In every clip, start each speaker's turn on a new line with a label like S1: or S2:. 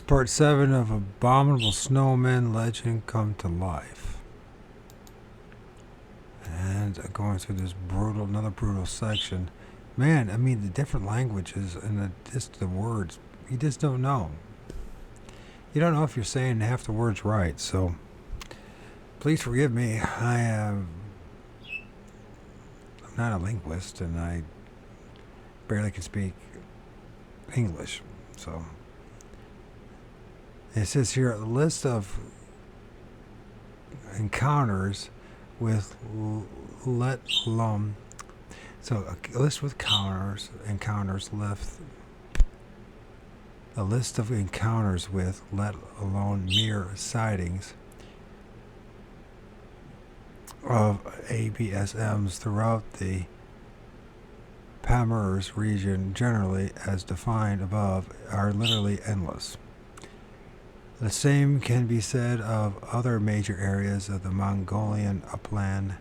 S1: Part 7 of Abominable Snowmen Legend come to life. And going through this another brutal section. Man, I mean, the different languages and just the words, you just don't know. You don't know if you're saying half the words right, so please forgive me. I'm not a linguist, and I barely can speak English, so... It says here a list of encounters with let alone. So a list with encounters left. A list of encounters with, let alone mere sightings of ABSMs throughout the Pamers region, generally as defined above, are literally endless. The same can be said of other major areas of the Mongolian upland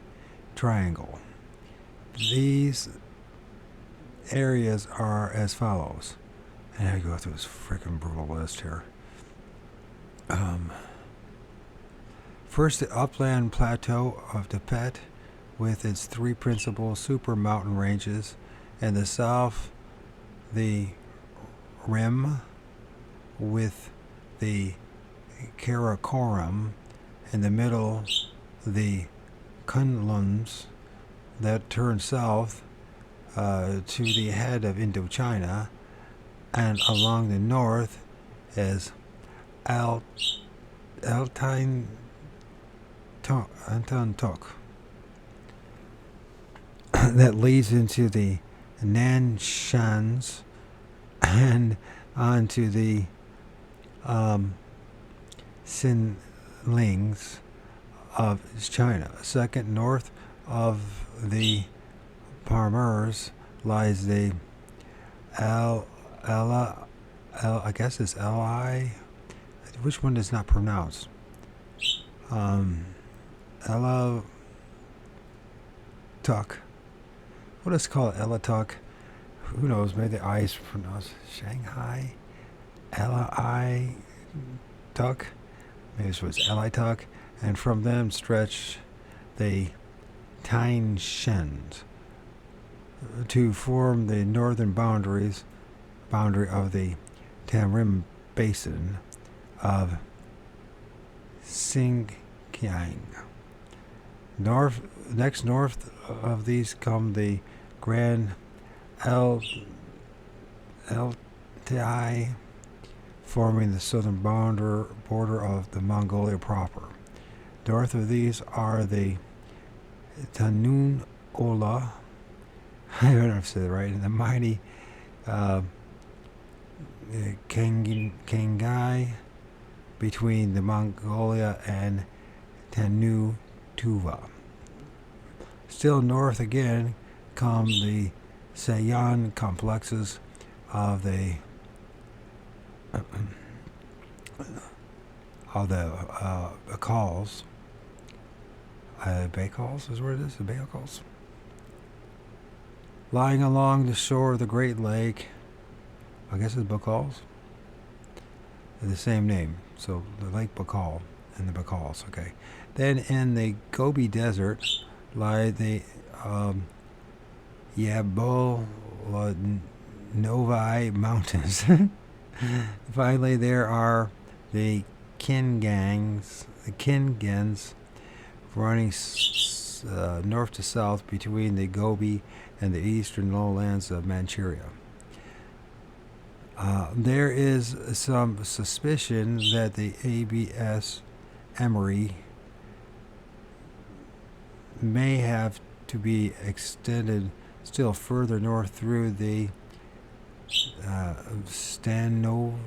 S1: triangle. These areas are as follows. And I go through this freaking brutal list here. First, the upland plateau of Tibet with its three principal super mountain ranges. In the south, the rim with the Karakoram, in the middle the Kunluns that turn south to the head of Indochina, and along the north is Altain Tok that leads into the Nanshans and onto the Xinlings of China. Second, north of the Pamers lies the I guess it's Li. Which one is not pronounced? Elatuk. What is it called? Elatuk. Who knows? Maybe the I is pronounced Shanghai. Tuk. Maybe this was Elituk. And from them stretch the Tainshans to form the northern boundary of the Tamrim Basin of Xinjiang. Next north of these come the Grand LTI, forming the southern border of the Mongolia proper. North of these are the Tanun Ola, I don't know if I said it right, and the mighty Kangai between the Mongolia and Tanu Tuva. Still north again come the Sayan complexes of the Baikals. Baikals is where it is, the Baikals. Lying along the shore of the Great Lake, I guess it's Baikals. They're the same name, so the Lake Baikal and the Baikals, okay. Then in the Gobi Desert lie the Yabolovai Mountains. Finally, there are the Kingens running north to south between the Gobi and the eastern lowlands of Manchuria. There is some suspicion that the ABS Emery may have to be extended still further north through the Stanovios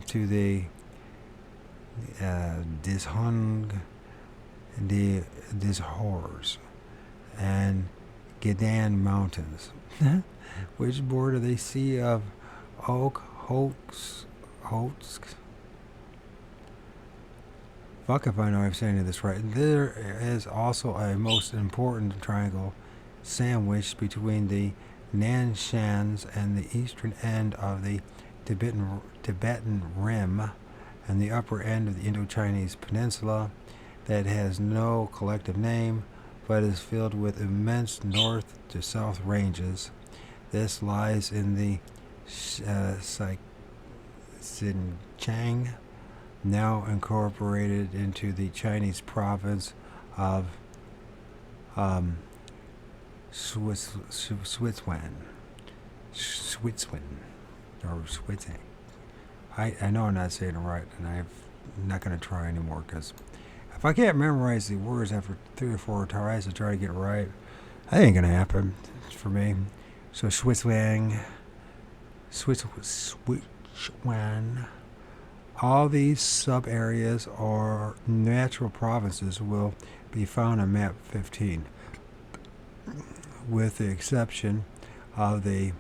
S1: to the Dishong, the Dishors, and Gedan Mountains, which border the Sea of Okhotsk. Fuck if I know I'm saying this right. There is also a most important triangle sandwiched between the Nanshans and the eastern end of the Tibetan Rim and the upper end of the Indo-Chinese Peninsula that has no collective name but is filled with immense north to south ranges. This lies in the Xinjiang, now incorporated into the Chinese province of Switzerland. Or Switzerland. I know I'm not saying it right, and I'm not going to try anymore, because if I can't memorize the words after 3 or 4 tries to try to get it right, that ain't going to happen for me. So Switzerland, all these sub-areas or natural provinces will be found on map 15, with the exception of the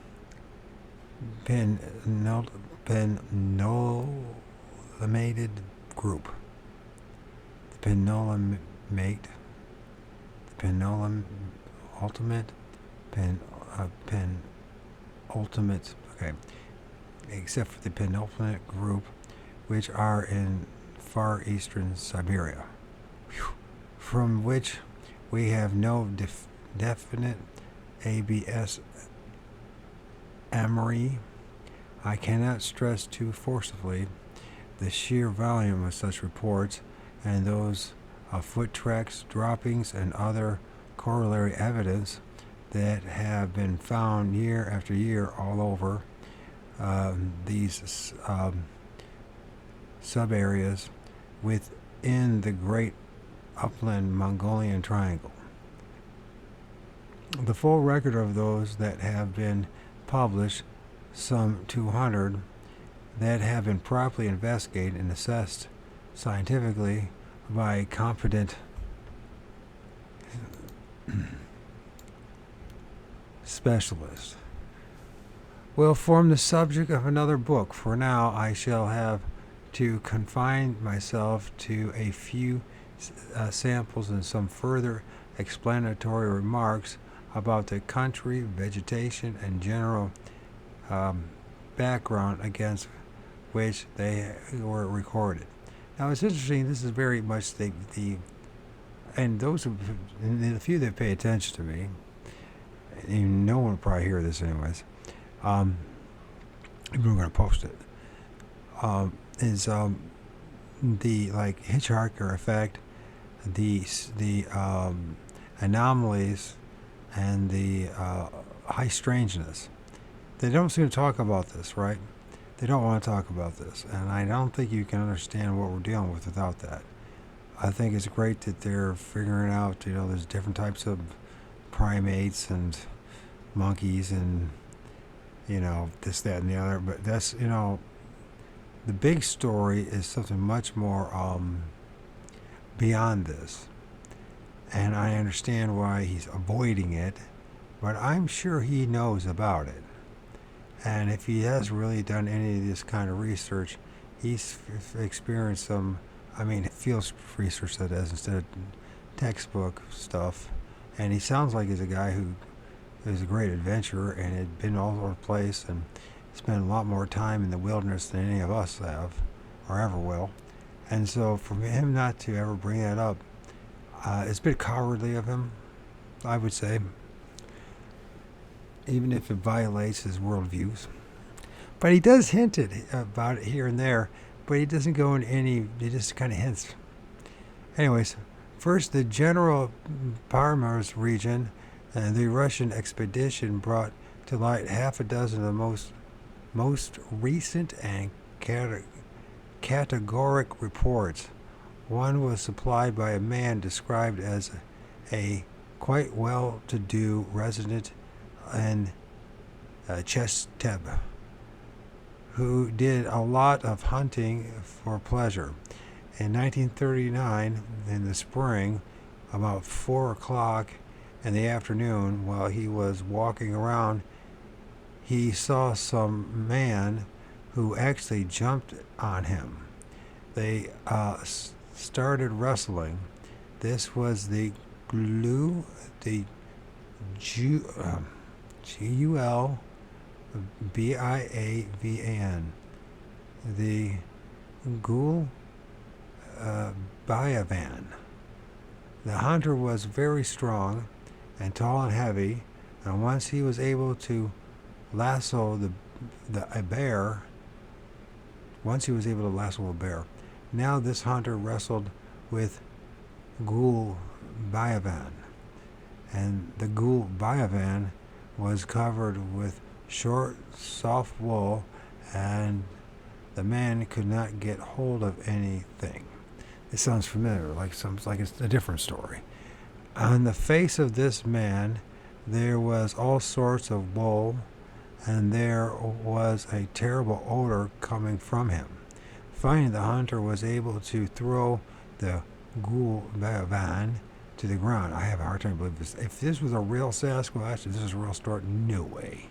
S1: penultimate group. The penultimate, okay, except for the penultimate group, which are in far eastern Siberia, from which we have no definite ABS amory. I cannot stress too forcibly the sheer volume of such reports and those of foot tracks, droppings, and other corollary evidence that have been found year after year all over these sub-areas within the great upland Mongolian triangle. The full record of those that have been published, some 200, that have been properly investigated and assessed scientifically by competent specialists, will form the subject of another book. For now, I shall have to confine myself to a few samples and some further explanatory remarks about the country, vegetation, and general background against which they were recorded. Now, it's interesting. This is very much the and those of and the few that pay attention to me, and no one will probably hear this anyways. We're going to post it. Is the like hitchhiker effect, the anomalies, and the high strangeness. They don't seem to talk about this, right? They don't want to talk about this, and I don't think you can understand what we're dealing with without that. I think it's great that they're figuring out, there's different types of primates and monkeys and, this, that, and the other. But that's, the big story is something much more beyond this. And I understand why he's avoiding it, but I'm sure he knows about it. And if he has really done any of this kind of research, he's experienced some, field research, that is, instead of textbook stuff. And he sounds like he's a guy who is a great adventurer and had been all over the place and spent a lot more time in the wilderness than any of us have or ever will. And so for him not to ever bring that up, it's a bit cowardly of him, I would say, even if it violates his worldviews. But he does hint about it here and there, but he doesn't go in any, he just kind of hints. Anyways, first, the general Parmars region and the Russian expedition brought to light half a dozen of the most recent and categoric reports. One was supplied by a man described as a quite well-to-do resident in Chesteb, who did a lot of hunting for pleasure. In 1939, in the spring, about 4 o'clock in the afternoon, while he was walking around, he saw some man who actually jumped on him. They started wrestling. This was the Gulbiavan. The Gul Bayavan. The hunter was very strong and tall and heavy, and once he was able to lasso a bear, now this hunter wrestled with Gul Bayavan, and the Gul Bayavan was covered with short, soft wool, and the man could not get hold of anything. It sounds familiar, like it's a different story. On the face of this man there was all sorts of wool, and there was a terrible odor coming from him. Finally, the hunter was able to throw the Gul Bayavan to the ground. I have a hard time believing this. If this was a real Sasquatch, if this is a real story, no way.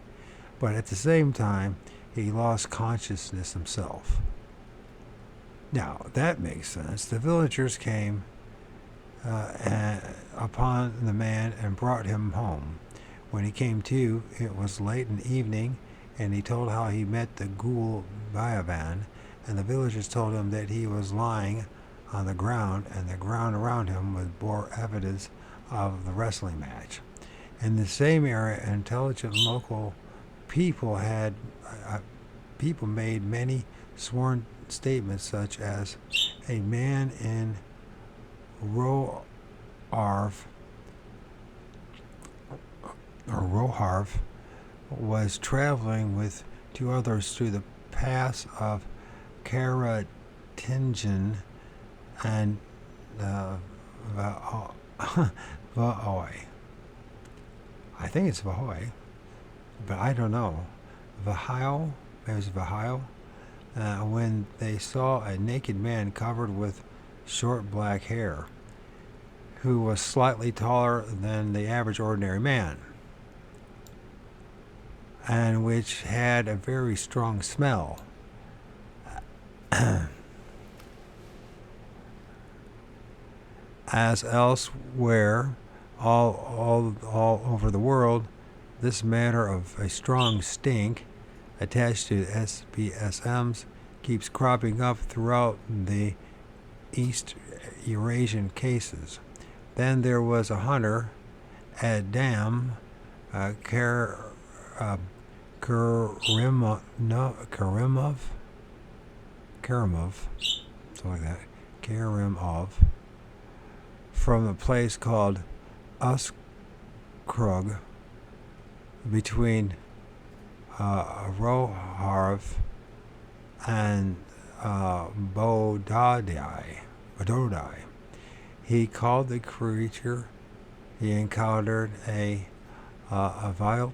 S1: But at the same time, he lost consciousness himself. Now, that makes sense. The villagers came upon the man and brought him home. When he came to, it was late in the evening, and he told how he met the Gul Bayavan, and the villagers told him that he was lying on the ground, and the ground around him bore evidence of the wrestling match. In the same area, intelligent local people made many sworn statements, such as a man in Roharv was traveling with two others through the pass of Karatinjan and Vahoy. I think it's Vahoy, but I don't know. Vahio, maybe it's Vahio. When they saw a naked man covered with short black hair, who was slightly taller than the average ordinary man, and which had a very strong smell. As elsewhere, all over the world, this matter of a strong stink attached to SBSMs keeps cropping up throughout the East Eurasian cases. Then there was a hunter at Dam Karimov, something like that, Karimov, from a place called Uskrug between Roharv and Bododai. He called the creature he encountered a Violta,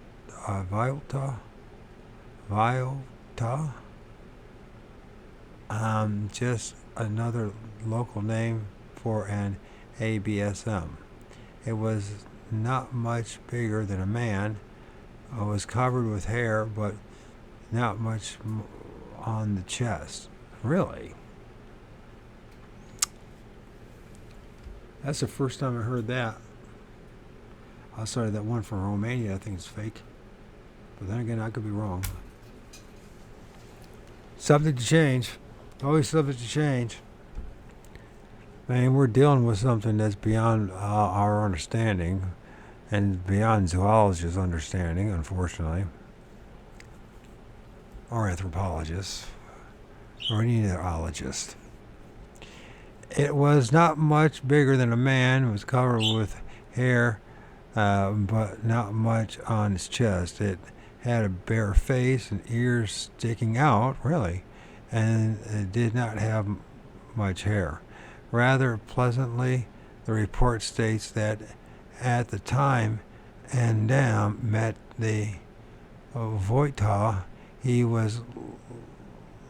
S1: just another local name for an ABSM. It was not much bigger than a man. It was covered with hair, but not much on the chest. Really? That's the first time I heard that. Outside of that one from Romania, I think it's fake. But then again, I could be wrong. Subject to change. Always subject to change. Man, we're dealing with something that's beyond our understanding and beyond zoologists' understanding, unfortunately, or anthropologists, or any otologist. It was not much bigger than a man. It was covered with hair, but not much on his chest. It had a bare face and ears sticking out, really, and it did not have much hair. Rather pleasantly, the report states that at the time Andam met the Voita, he was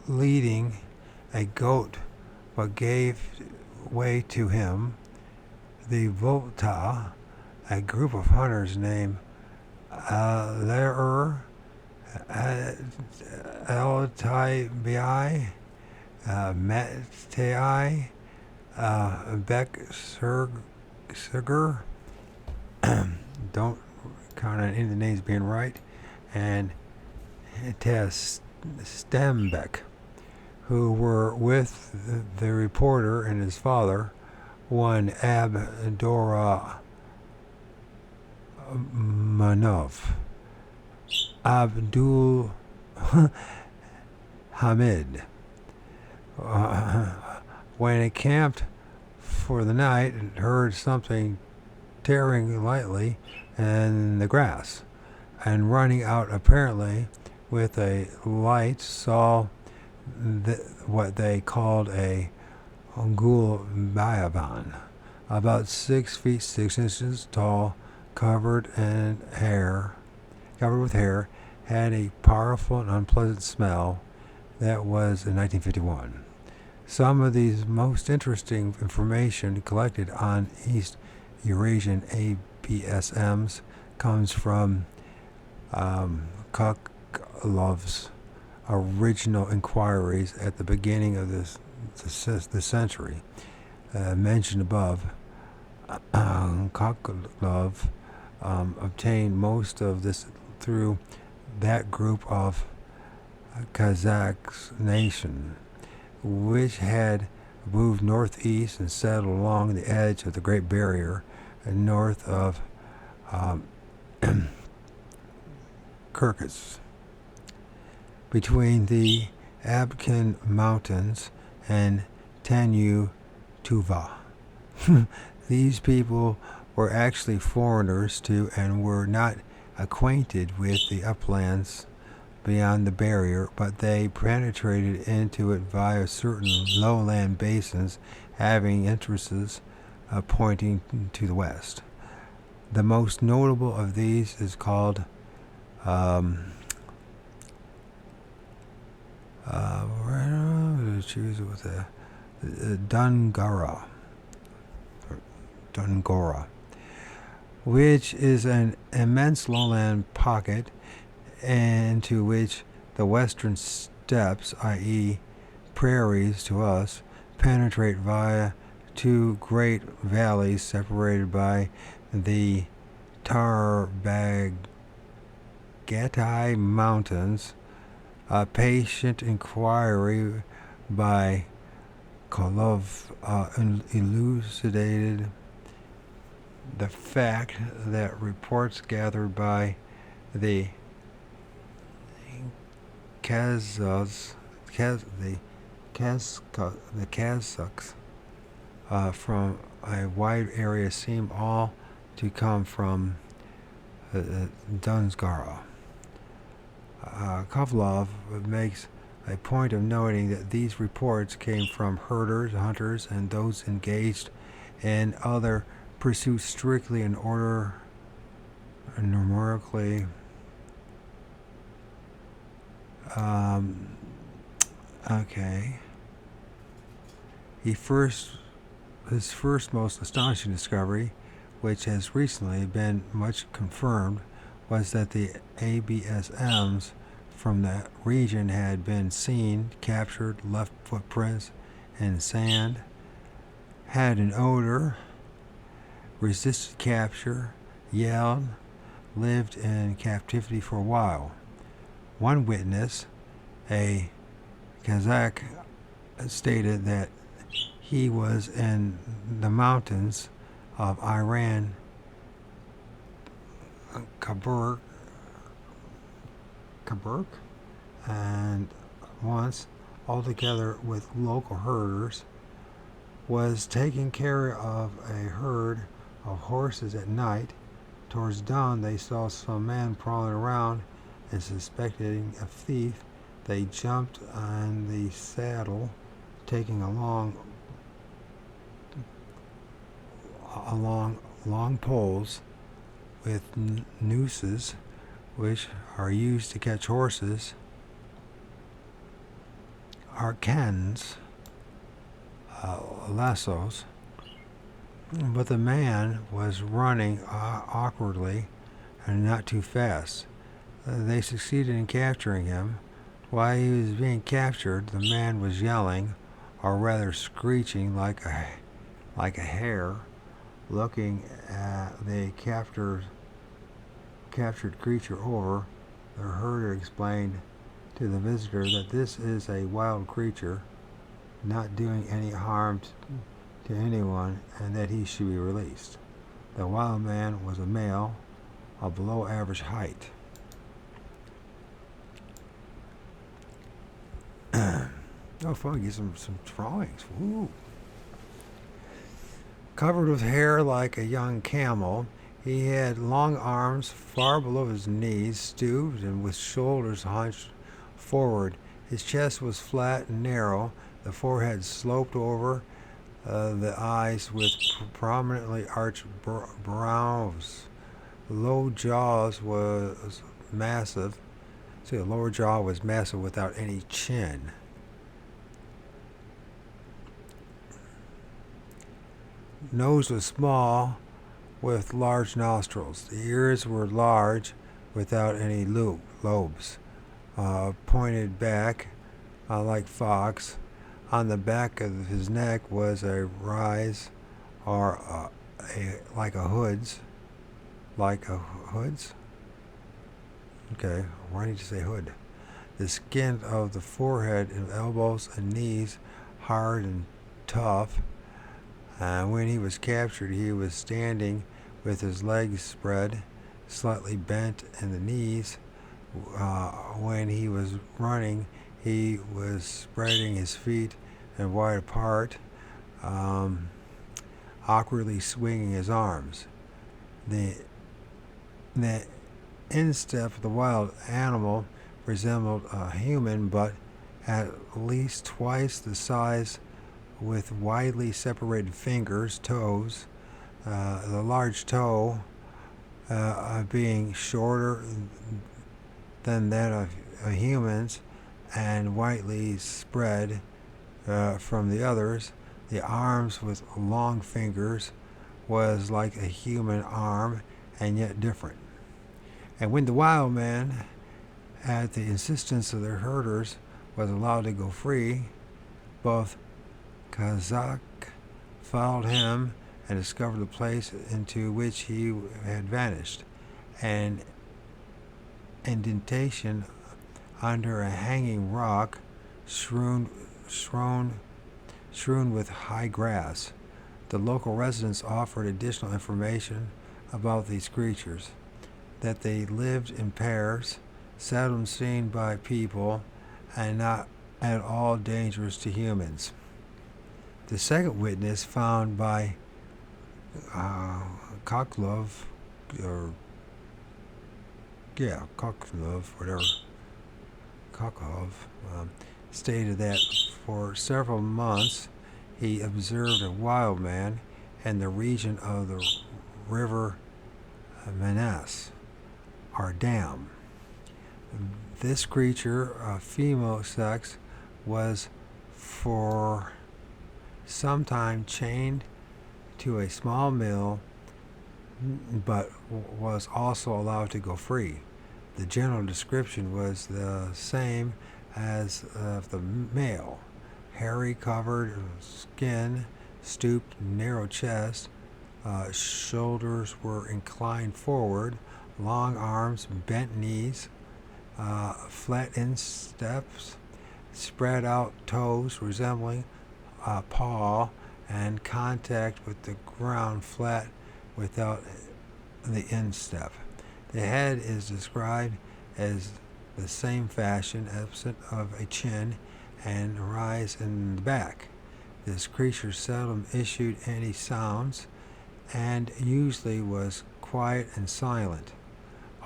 S1: leading a goat, but gave way to him. The Volta, a group of hunters named Lerer, Eltai Metai, Beck Surger, don't count on any of the names being right, and Tess Stembeck, who were with the reporter and his father, one Abdurrahmanov. Abdul Hamid. When it camped for the night, it heard something tearing lightly in the grass, and running out apparently with a light saw what they called a ghoul bayaban, about 6 feet 6 inches tall, covered with hair, had a powerful and unpleasant smell. That was in 1951. Some of these most interesting information collected on East Eurasian ABSMs comes from Koklov's original inquiries at the beginning of the century, mentioned above. Kokolov obtained most of this through that group of Kazakh nation, which had moved northeast and settled along the edge of the Great Barrier north of Kirkis, between the Abkhin Mountains and Tanu Tuva. These people were actually foreigners too, and were not acquainted with the uplands beyond the barrier, but they penetrated into it via certain lowland basins having entrances pointing to the west. The most notable of these is called choose it with a Dungora, which is an immense lowland pocket into which the western steppes, i.e. prairies to us, penetrate via two great valleys separated by the Tarbagai Mountains. A patient inquiry by Kolov elucidated the fact that reports gathered by the Kazakhs from a wide area seem all to come from Dunsgara. Kovlov makes a point of noting that these reports came from herders, hunters, and those engaged in other pursuits strictly in order numerically. Okay. His first most astonishing discovery, which has recently been much confirmed, was that the ABSMs from that region had been seen, captured, left footprints in sand, had an odor, resisted capture, yelled, lived in captivity for a while. One witness, a Kazakh, stated that he was in the mountains of Iran, Kaburk, and once, altogether with local herders, was taking care of a herd of horses at night. Towards dawn, they saw some man prowling around, and suspecting a thief, they jumped on the saddle, taking along long poles with nooses, which are used to catch horses, arcans, lassos. But the man was running awkwardly and not too fast. They succeeded in capturing him. While he was being captured, the man was yelling, or rather screeching like a hare, looking at the captured creature over The herder explained to the visitor that this is a wild creature, not doing any harm to anyone, and that he should be released. The wild man was a male of below average height. Oh, fun! Get some drawings. Woo! Covered with hair like a young camel, he had long arms far below his knees, stooped and with shoulders hunched forward. His chest was flat and narrow, the forehead sloped over, the eyes with prominently arched brows. The low jaws was massive. See, the lower jaw was massive without any chin. Nose was small with large nostrils. The ears were large without any lobes. Pointed back like fox. On the back of his neck was a rise or like a hood's. Like a hood's? Okay, why did you say hood? The skin of the forehead and elbows and knees hard and tough. When he was captured, he was standing with his legs spread, slightly bent in the knees. When he was running, he was spreading his feet and wide apart, awkwardly swinging his arms. The instep of the wild animal resembled a human, but at least twice the size, with widely separated fingers, toes, the large toe being shorter than that of humans and widely spread from the others. The arms with long fingers was like a human arm and yet different. And when the wild man, at the insistence of their herders, was allowed to go free, both Kazakh followed him and discovered the place into which he had vanished. An indentation under a hanging rock strewn with high grass. The local residents offered additional information about these creatures, that they lived in pairs, seldom seen by people, and not at all dangerous to humans. The second witness, found by Koklov, stated that for several months he observed a wild man in the region of the river Manas, or dam. This creature, of female sex, was for some time chained to a small mill, but was also allowed to go free. The general description was the same as of the male: hairy, covered skin, stooped, narrow chest, shoulders were inclined forward, long arms, bent knees, flat insteps, spread out toes resembling a paw, and contact with the ground flat without the instep. The head is described as the same fashion, absent of a chin, and rise in the back. This creature seldom issued any sounds, and usually was quiet and silent.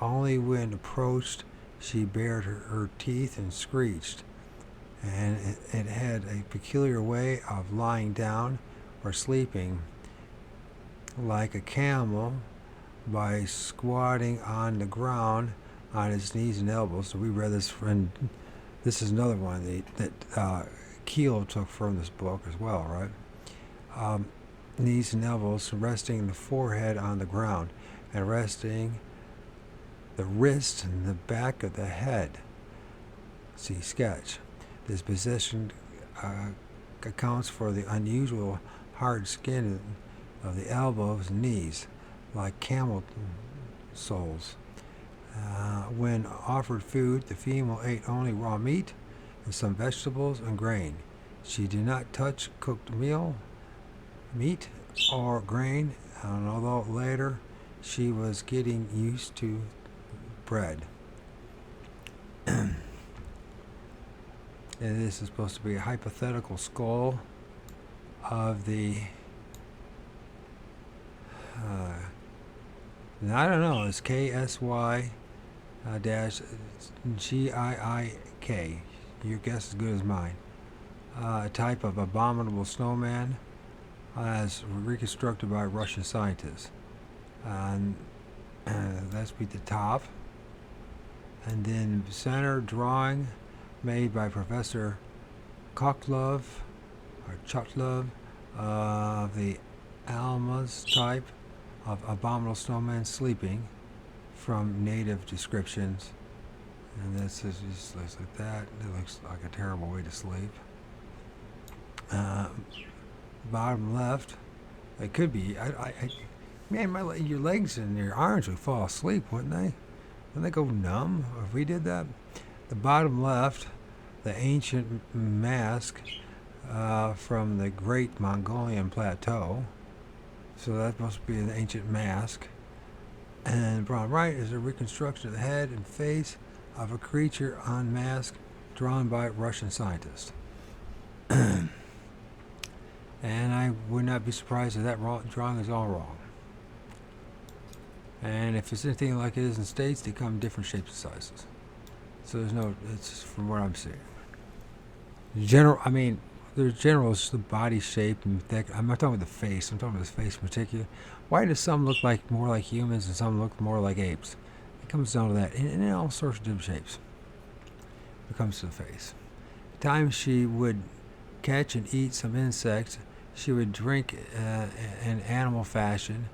S1: Only when approached she bared her teeth and screeched, and it had a peculiar way of lying down or sleeping like a camel by squatting on the ground on his knees and elbows. So we read this, and this is another one that Keel took from this book as well, right? Knees and elbows, resting the forehead on the ground, and resting the wrist and the back of the head. See sketch. This position accounts for the unusual hard skin of the elbows and knees, like camel soles. When offered food, the female ate only raw meat and some vegetables and grain. She did not touch cooked meat, or grain, and although later she was getting used to bread. And this is supposed to be a hypothetical skull of the. I don't know. It's KSY dash GIIK. Your guess is as good as mine. A type of abominable snowman as reconstructed by Russian scientists. And that's be the top. And then center drawing made by Professor Chotlov of the Alma's type of abominable snowman sleeping from native descriptions. And this is just looks like that. It looks like a terrible way to sleep. Bottom left, it could be. Man, your legs and your arms would fall asleep, wouldn't they? Wouldn't they go numb if we did that? The bottom left, the ancient mask from the Great Mongolian Plateau. So that must be an ancient mask. And bottom right is a reconstruction of the head and face of a creature on mask drawn by Russian scientists. And I would not be surprised if that drawing is all wrong. And if it's anything like it is in States, they come in different shapes and sizes. So there's no, it's from what I'm seeing. There's general, it's the body shape and thick. I'm not talking about the face, I'm talking about the face in particular. Why do some look like more like humans and some look more like apes? It comes down to that, in all sorts of different shapes. When it comes to the face. The time she would catch and eat some insects, she would drink in animal fashion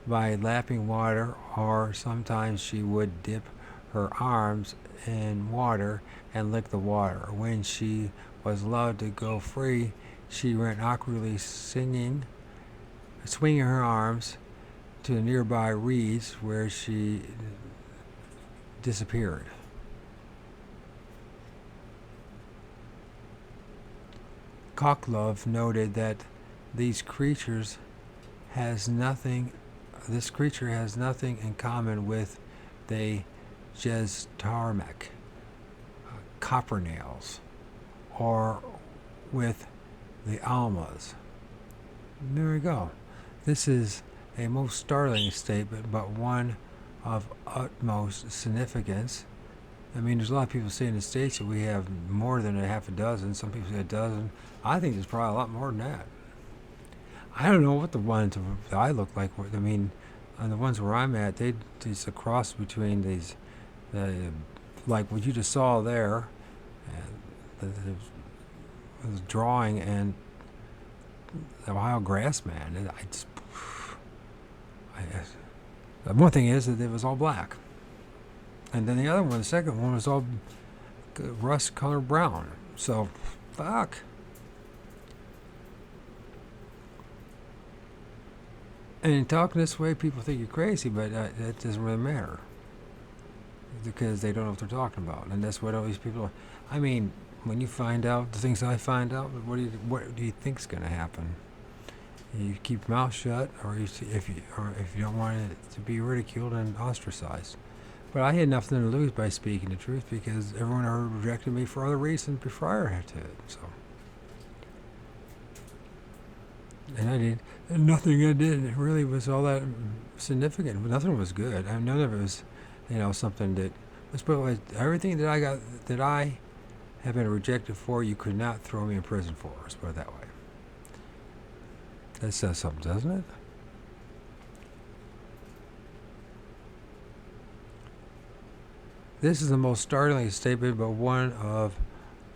S1: by lapping water, or sometimes she would dip her arms in water and lick the water. When she was allowed to go free, she ran awkwardly swinging her arms to the nearby reeds where she disappeared. Koklov noted that this creature has nothing in common with the Jeztarmek, copper nails, or with the Almas. There we go. This is a most startling statement, but one of utmost significance. I mean, there's a lot of people say in the States that we have more than a half a dozen. Some people say a dozen. I think there's probably a lot more than that. I don't know what the ones that I look like. I mean, on the ones where I'm at, it's a cross between these, like what you just saw there, the drawing, and the Ohio Grassman. One thing is that it was all black, and then the other one, the second one, was all rust-colored brown. So, fuck. And in talking this way, people think you're crazy, but that doesn't really matter because they don't know what they're talking about, and that's what all these people. I mean, when you find out the things I find out, what do you think's going to happen? You keep your mouth shut, or if you don't want it to be ridiculed and ostracized. But I had nothing to lose by speaking the truth because everyone already rejected me for other reasons before I had to it. So, and I did. And nothing I did really was all that significant. Nothing was good. I mean, none of it was, something that. Let's put it like everything that I got that I have been rejected for, you could not throw me in prison for. Let's put it that way. That says something, doesn't it? This is the most startling statement, but one of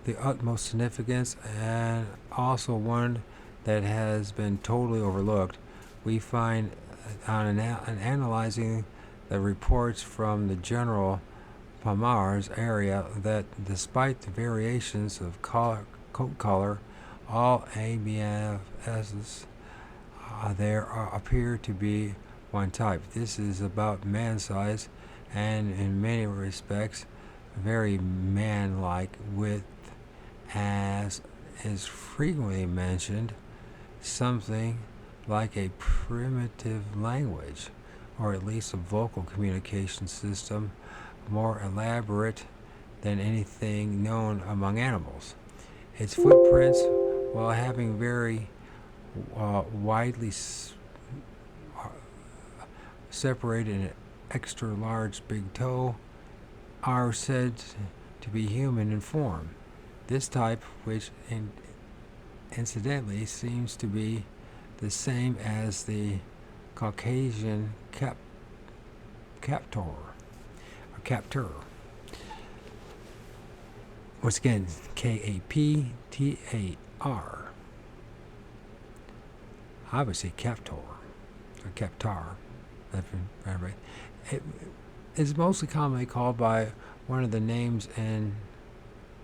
S1: the utmost significance, and also one that has been totally overlooked. We find on analyzing the reports from the general Palmar's area that despite the variations of coat color, all ABMs there appear to be one type. This is about man size, and in many respects very man-like, with, as is frequently mentioned, something like a primitive language, or at least a vocal communication system more elaborate than anything known among animals. Its footprints, while having very widely separated an extra large big toe, are said to be human in form. This type, which incidentally seems to be the same as the Caucasian captor, or captor. Once again, Kaptar. I would say captor, or captar. It is mostly commonly called by one of the names in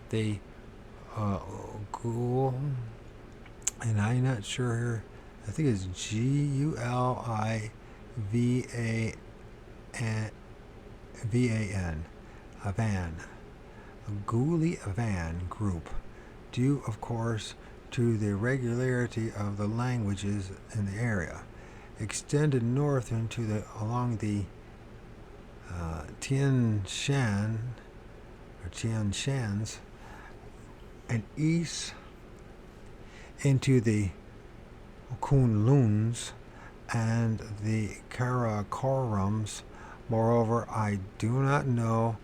S1: the Ghoul, and I'm not sure. I think it's Gulivan, Avan, Gulivan group, due, of course, to the regularity of the languages in the area, extended north along the Tian Shans, and east into the Kunluns and the Karakorums. Moreover, I do not know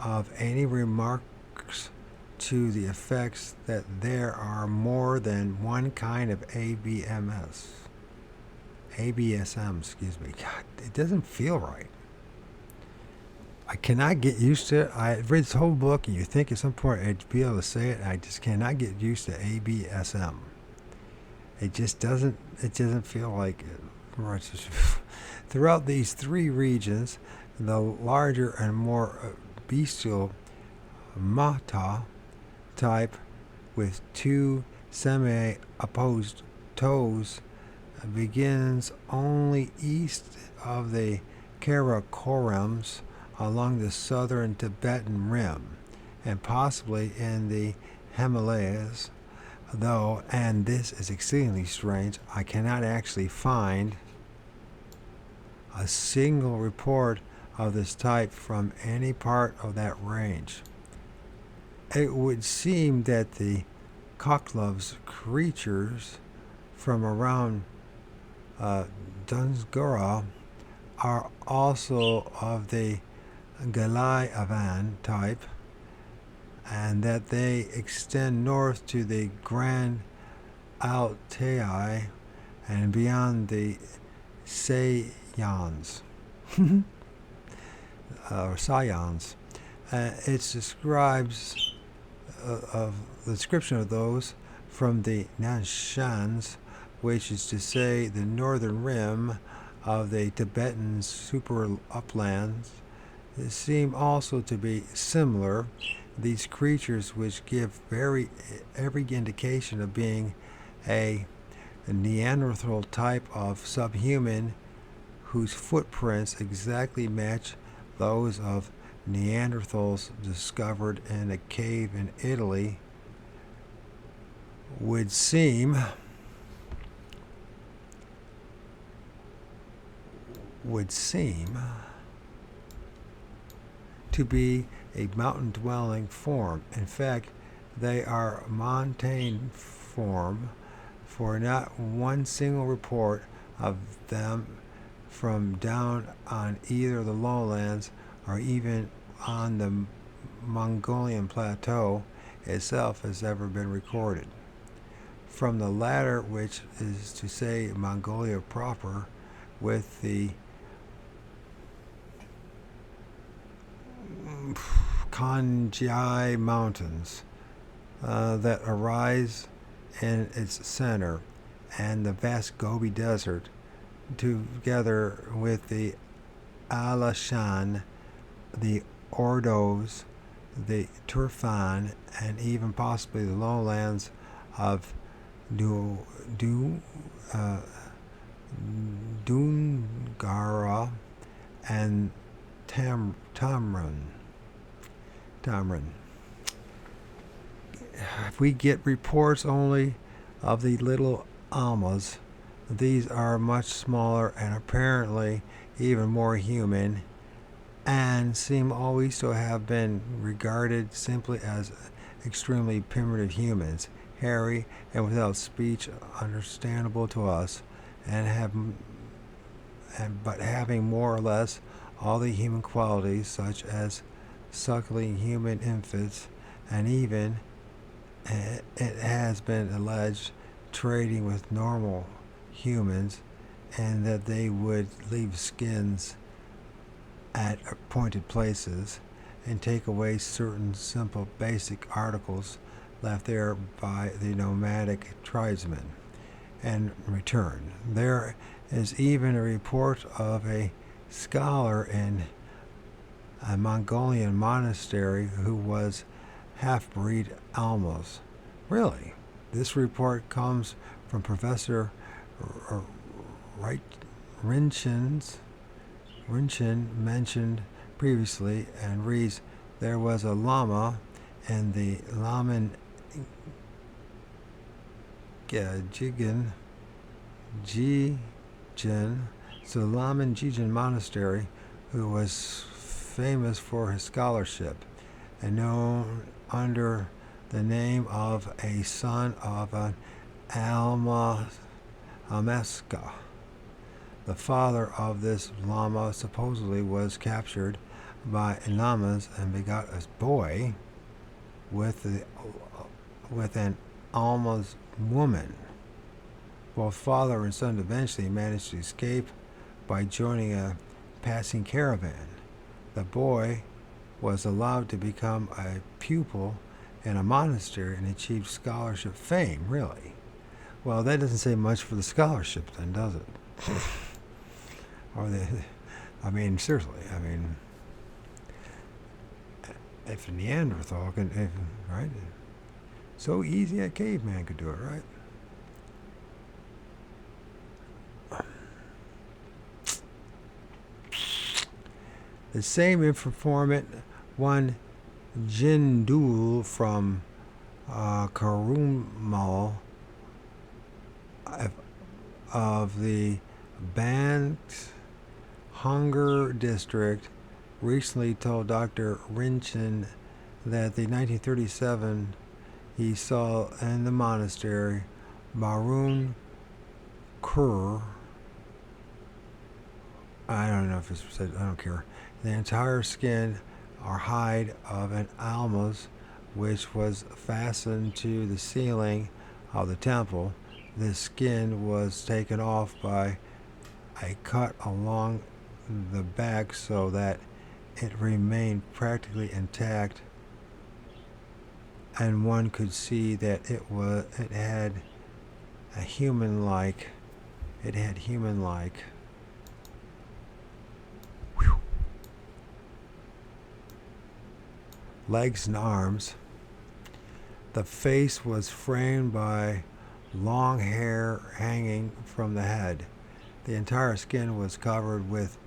S1: of any remarks to the effects that there are more than one kind of ABSM, excuse me. God, it doesn't feel right. I cannot get used to it. I read this whole book, and you think at some point I'd be able to say it, and I just cannot get used to ABSM. It just doesn't. It doesn't feel like it. Throughout these three regions, the larger and more bestial Mata type, with two semi-opposed toes, begins only east of the Karakorums along the southern Tibetan rim, and possibly in the Himalayas, though, and this is exceedingly strange, I cannot actually find a single report of this type from any part of that range. It would seem that the Koklov's creatures from around Dunsgora are also of the Galayavan type, and that they extend north to the Grand Altai and beyond the Sayans, or Sayans. It describes of the description of those from the Nanshans, which is to say the northern rim of the Tibetan super uplands, seem also to be similar. These creatures, which give every indication of being a Neanderthal type of subhuman, whose footprints exactly match those of Neanderthals discovered in a cave in Italy, would seem to be a mountain-dwelling form. In fact, they are montane form, for not one single report of them from down on either the lowlands or even on the Mongolian plateau itself has ever been recorded. From the latter, which is to say Mongolia proper, with the Kanjai Mountains that arise in its center, and the vast Gobi Desert, together with the Alashan, the Ordos, the Turfan, and even possibly the lowlands of Dungara and Tamrin. If we get reports only of the little almas, these are much smaller and apparently even more human, and seem always to have been regarded simply as extremely primitive humans, hairy and without speech, understandable to us, but having more or less all the human qualities, such as suckling human infants, and even, it has been alleged, trading with normal humans, and that they would leave skins at appointed places and take away certain simple basic articles left there by the nomadic tribesmen and return. There is even a report of a scholar in a Mongolian monastery who was half-breed almas. Really? This report comes from Professor Rinchin mentioned previously, and reads, there was a lama in the Laman Jijin Laman Jijin monastery, who was famous for his scholarship and known under the name of a son of an Almeska. The father of this lama supposedly was captured by lamas and begot a boy with an alma's woman. Both father and son eventually managed to escape by joining a passing caravan. The boy was allowed to become a pupil in a monastery and achieved scholarship fame. Really? Well, that doesn't say much for the scholarship then, does it? Seriously, if a Neanderthal can, right? So easy a caveman could do it, right? The same informant, one Jindul from Karumal of the Bant Hunger District, recently told Dr. Rinchin that the 1937 he saw in the monastery Maroon Kur, I don't know if it's said, I don't care, the entire skin or hide of an almas, which was fastened to the ceiling of the temple. This skin was taken off by a cut along the back so that it remained practically intact, and one could see that it had human-like legs and arms. The face was framed by long hair hanging from the head. The entire skin was covered with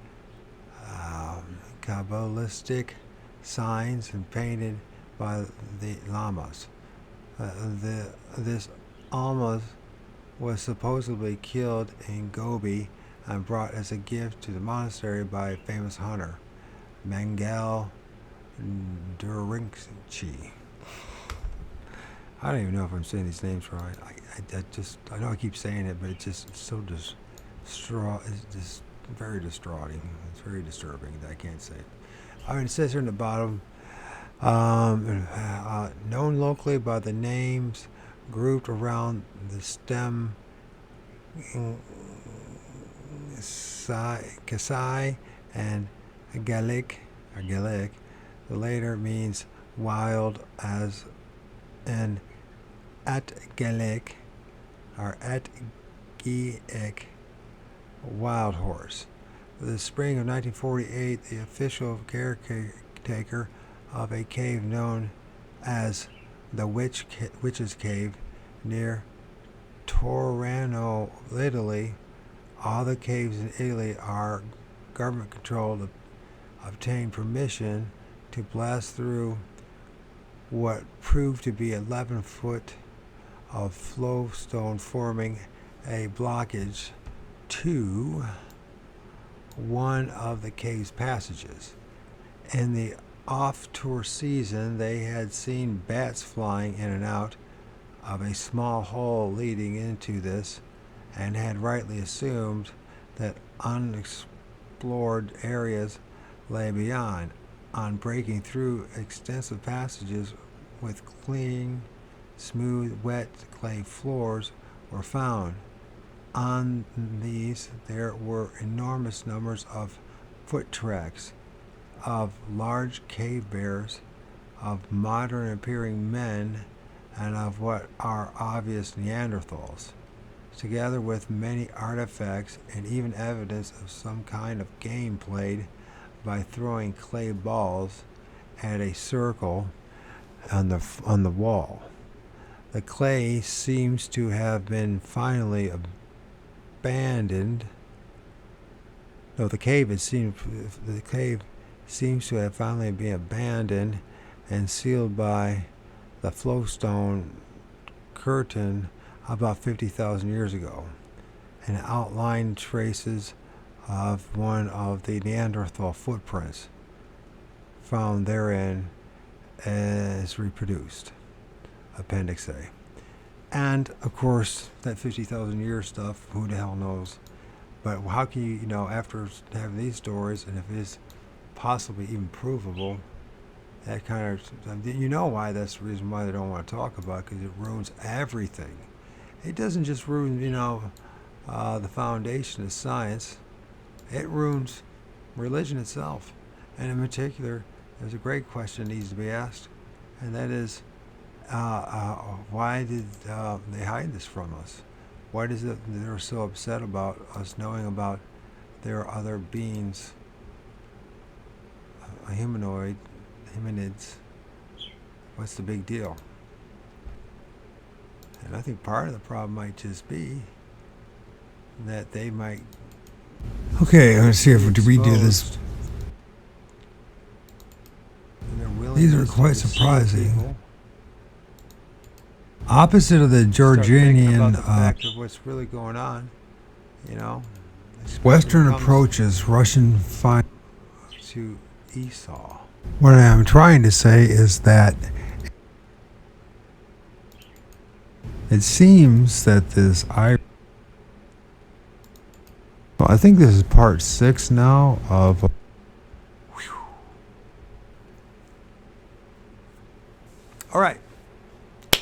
S1: Kabbalistic signs and painted by the lamas. This almas was supposedly killed in Gobi and brought as a gift to the monastery by a famous hunter, Mangal Durinkchi. I don't even know if I'm saying these names right. I know I keep saying it, but it's just so it's just very distraughting. It's very disturbing that I can't say it. It says here in the bottom, known locally by the names grouped around the stem Kasai and Gaelic. The later means wild, as in at Gaelic or at Giek, wild horse. The spring of 1948, the official caretaker of a cave known as the Witch's Cave near Torano, Italy. All the caves in Italy are government controlled obtained permission to blast through what proved to be 11 foot of flowstone, forming a blockage to one of the cave's passages. In the off-tour season, they had seen bats flying in and out of a small hole leading into this, and had rightly assumed that unexplored areas lay beyond. On breaking through extensive passages with clean, smooth, wet clay floors were found. On these there were enormous numbers of foot tracks of large cave bears, of modern appearing men, and of what are obvious Neanderthals, together with many artifacts and even evidence of some kind of game played by throwing clay balls at a circle on the wall. The clay seems to have been finally abandoned. No, the cave seems to have finally been abandoned and sealed by the flowstone curtain about 50,000 years ago, and outlined traces of one of the Neanderthal footprints found therein as reproduced. Appendix A. And of course, that 50,000 year stuff, who the hell knows? But how can you, after having these stories, and if it is possibly even provable, that kind of, why that's the reason why they don't want to talk about it, because it ruins everything. It doesn't just ruin, the foundation of science. It ruins religion itself. And in particular, there's a great question that needs to be asked, and that is, why did they hide this from us? Why is it they're so upset about us knowing about their other beings, humanoids? What's the big deal? And I think part of the problem might just be that they might. Okay, let's see if we do this. These are quite surprising. Opposite of the Georgian
S2: what's really going on,
S1: Western approaches Russian find
S2: to Esau.
S1: What I'm trying to say is that it seems that this I think this is part 6 now of.
S2: All right.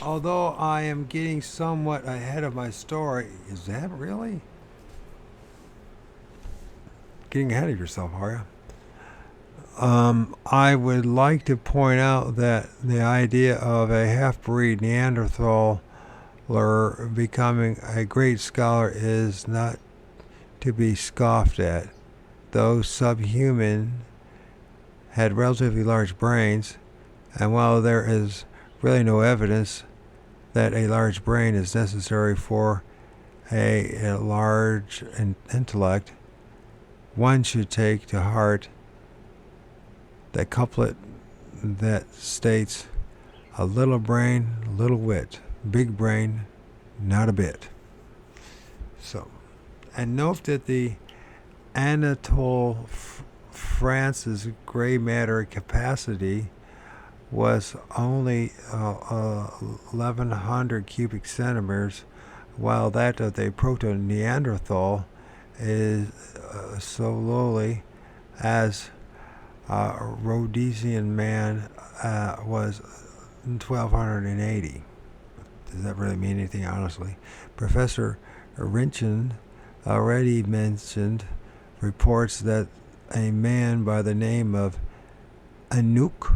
S2: Although I am getting somewhat ahead of my story, is that really?
S1: Getting ahead of yourself, are you? I would like to point out that the idea of a half-breed Neanderthaler becoming a great scholar is not to be scoffed at. Though subhuman had relatively large brains, and while there is really no evidence that a large brain is necessary for a large intellect, one should take to heart that couplet that states, "A little brain, little wit, big brain, not a bit." So, and note that the Anatole France's gray matter capacity was only 1,100 cubic centimeters, while that of the proto-Neanderthal is so lowly as Rhodesian man was 1,280. Does that really mean anything, honestly? Professor Rinchen, already mentioned, reports that a man by the name of Anouk,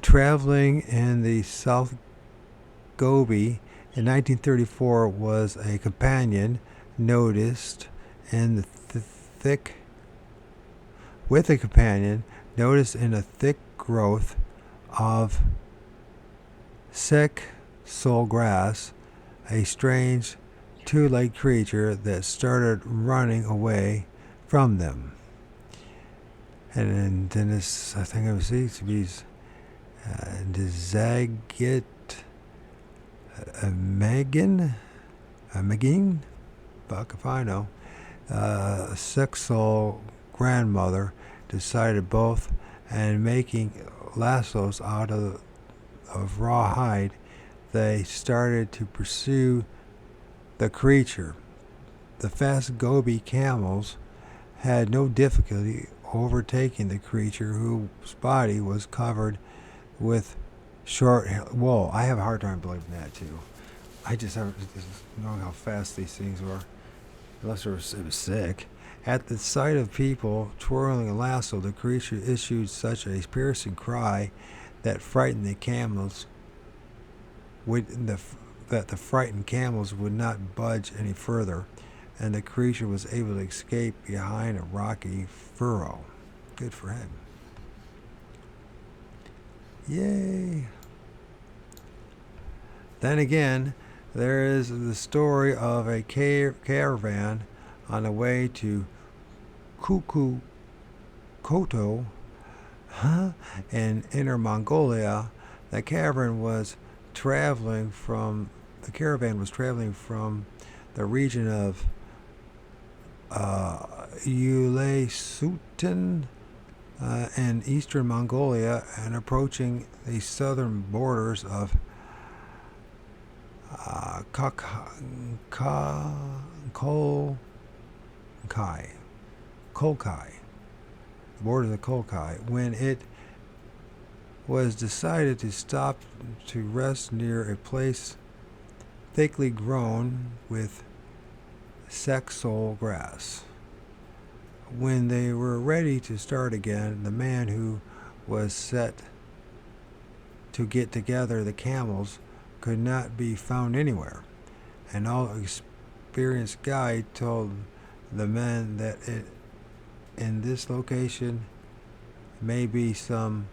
S1: traveling in the South Gobi in 1934, was a companion noticed in the thick growth of sick soul grass, a strange two-legged creature that started running away from them. And then this, I think it was these Zagat Megan, fuck if I know, sexual grandmother decided both, and making lassos out of raw hide, they started to pursue the creature. The fast Gobi camels had no difficulty overtaking the creature, whose body was covered with short wool. I have a hard time believing that too. I just haven't knowing how fast these things were, unless it was sick. At the sight of people twirling a lasso, the creature issued such a piercing cry that frightened the camels. That the frightened camels would not budge any further, and the creature was able to escape behind a rocky furrow. Good for him. Yay! Then again, there is the story of a caravan on the way to Kuku Koto in Inner Mongolia. The caravan was traveling from the region of Ulaanbaatar in eastern Mongolia, and approaching the southern borders of Kolkai, the borders of Kolkai, when it was decided to stop to rest near a place thickly grown with sexol grass. When they were ready to start again, the man who was set to get together the camels could not be found anywhere. An all-experienced guide told the men that in this location may be some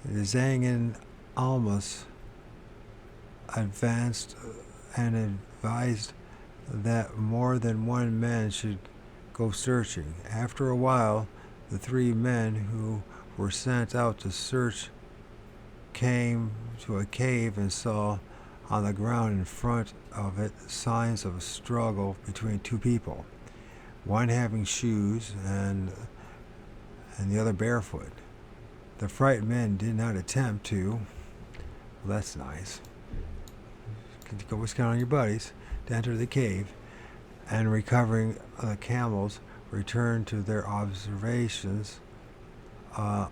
S1: Zangan almas advanced, and advised that more than one man should go searching. After a while, the 3 men who were sent out to search came to a cave and saw on the ground in front of it signs of a struggle between 2 people, one having shoes and the other barefoot. The frightened men did not attempt to, well, that's nice, always count on your buddies, to enter the cave, and recovering the camels, returned to their observations to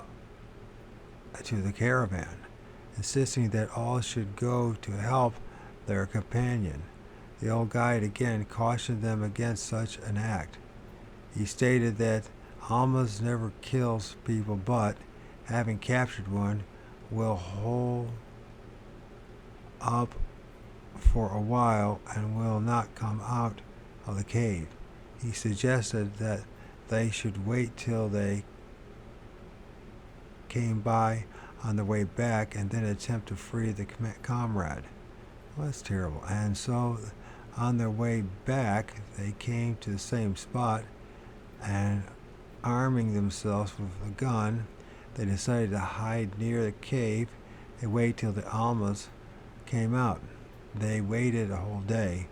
S1: the caravan, insisting that all should go to help their companion. The old guide again cautioned them against such an act. He stated that almas never kills people, but, having captured one, will hold up for a while and will not come out of the cave. He suggested that they should wait till they came by on the way back and then attempt to free the comrade. Well, that's terrible. And so on their way back, they came to the same spot, and arming themselves with a gun, they decided to hide near the cave and wait till the almas came out. They waited a whole day,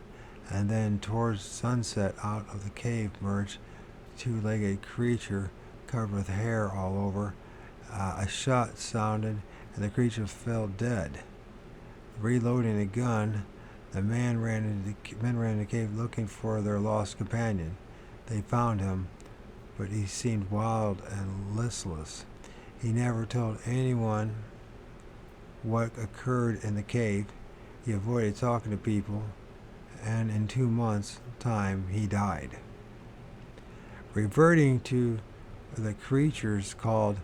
S1: and then towards sunset out of the cave emerged a 2-legged creature covered with hair all over. A shot sounded, and the creature fell dead. Reloading the gun, the men ran into the cave looking for their lost companion. They found him, but he seemed wild and listless. He never told anyone what occurred in the cave. He avoided talking to people, and in 2 months' time he died. Reverting to the creatures called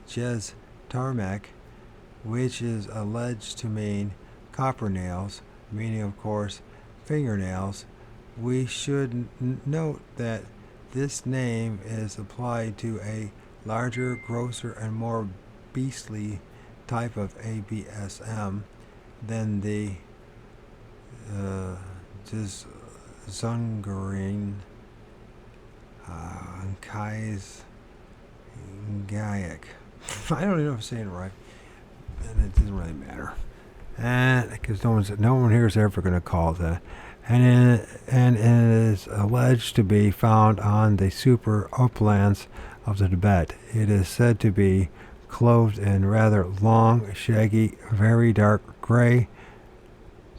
S1: Jez Tarmac, which is alleged to mean copper nails, meaning of course fingernails, we should note that this name is applied to a larger, grosser, and more beastly type of ABSM than the Zungarin Kais Gaiac. I don't even know if I'm saying it right, and it doesn't really matter. And because no one here is ever going to call it that. And it is alleged to be found on the super uplands of the Tibet. It is said to be clothed in rather long, shaggy, very dark gray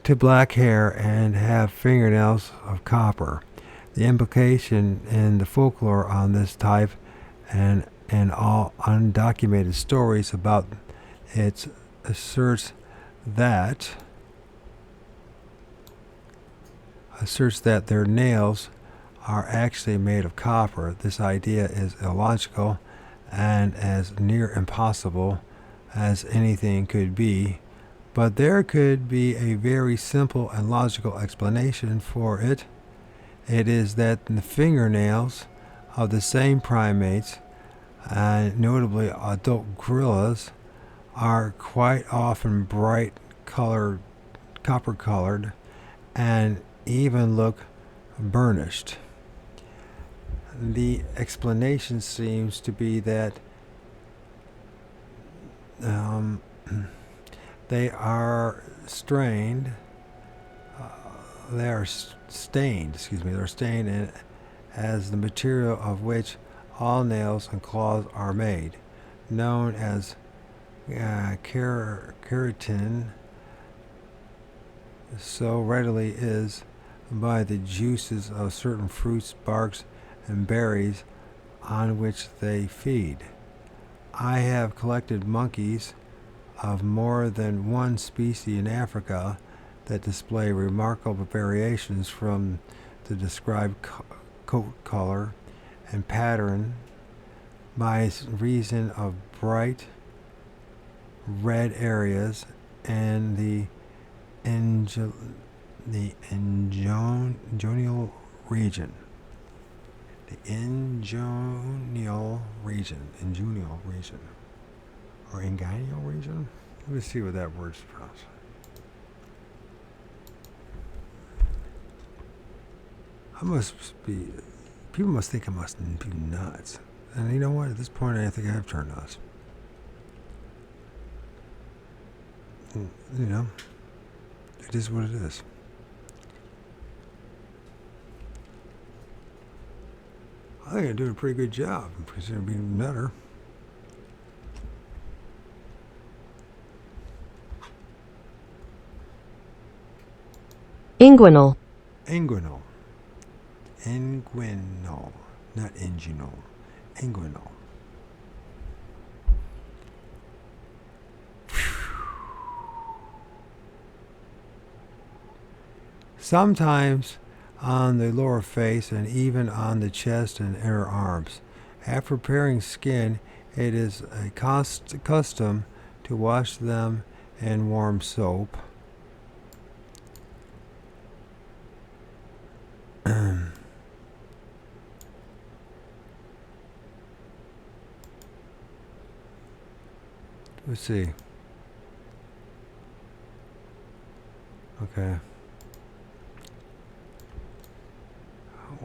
S1: to black hair and have fingernails of copper. The implication in the folklore on this type and all undocumented stories about it asserts that their nails are actually made of copper. This idea is illogical and as near impossible as anything could be, but there could be a very simple and logical explanation for it. It is that the fingernails of the same primates, and notably adult gorillas, are quite often bright colored, copper colored, and even look burnished. The explanation seems to be that they are strained. They're stained. They're stained as the material of which all nails and claws are made, known as keratin, so readily is by the juices of certain fruits, barks, and berries on which they feed. I have collected monkeys of more than one species in Africa that display remarkable variations from the described coat color and pattern by reason of bright red areas and the inguinal region. Or inguinal region? Let me see what that word's pronounced. People must think I must be nuts. And you know what? At this point, I think I have turned nuts. You know, it is what it is. I think I'm doing a pretty good job considering being a nutter.
S3: Inguinal.
S1: Inguinal. Inguinal. Not inguinal. Inguinal. Sometimes on the lower face and even on the chest and inner arms. After preparing skin, it is a custom to wash them in warm soap. Let's see. Okay.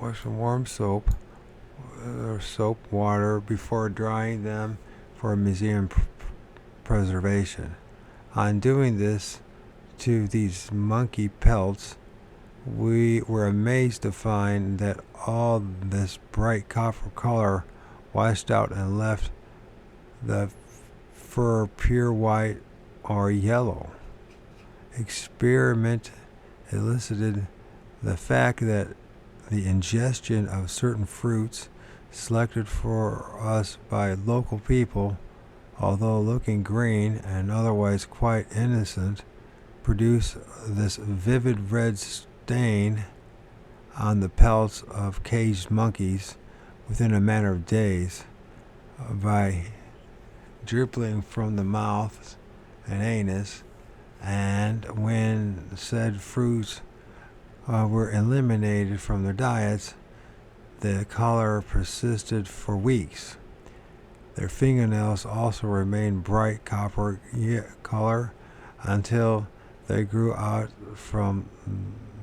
S1: Wash in warm soap or soap water before drying them for museum preservation. On doing this to these monkey pelts, we were amazed to find that all this bright copper color washed out and left the fur pure white or yellow. Experiment elicited the fact that the ingestion of certain fruits selected for us by local people, although looking green and otherwise quite innocent, produce this vivid red stain on the pelts of caged monkeys within a matter of days by dribbling from the mouth and anus, and when said fruits were eliminated from their diets, the color persisted for weeks. Their fingernails also remained bright copper color until they grew out from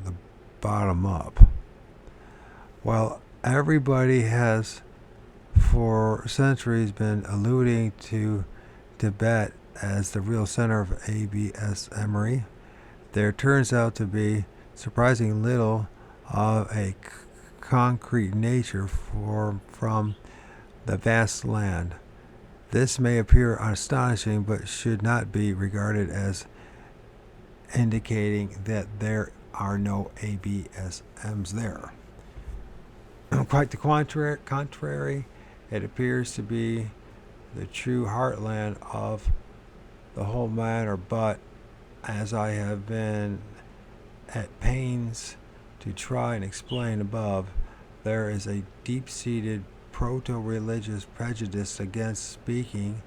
S1: the bottom up. While everybody has for centuries been alluding to Tibet as the real center of ABSMery, there turns out to be surprisingly little of a concrete nature from the vast land. This may appear astonishing, but should not be regarded as indicating that there are no ABSMs there. Quite the contrary, it appears to be the true heartland of the whole matter, but as I have been at pains to try and explain above, there is a deep-seated proto-religious prejudice against speaking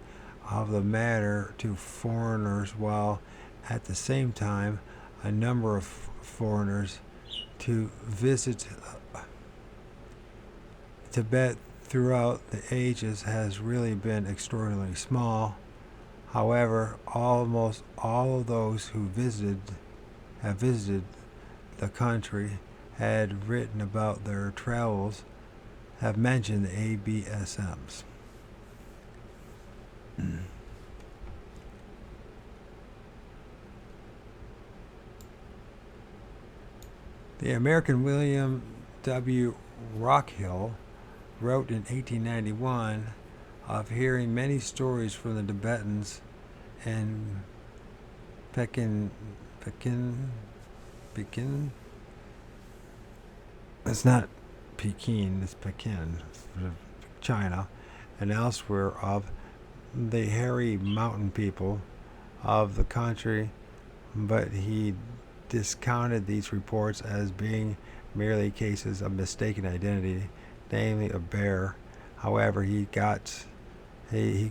S1: of the matter to foreigners, while at the same time a number of foreigners to visit Tibet throughout the ages has really been extraordinarily small. However, almost all of those who have visited the country, had written about their travels, have mentioned the ABSMs. The American William W. Rockhill wrote in 1891 of hearing many stories from the Tibetans in Pekin. It's not Peking, it's Pekin, China, and elsewhere of the hairy mountain people of the country, but he discounted these reports as being merely cases of mistaken identity, namely a bear. However, he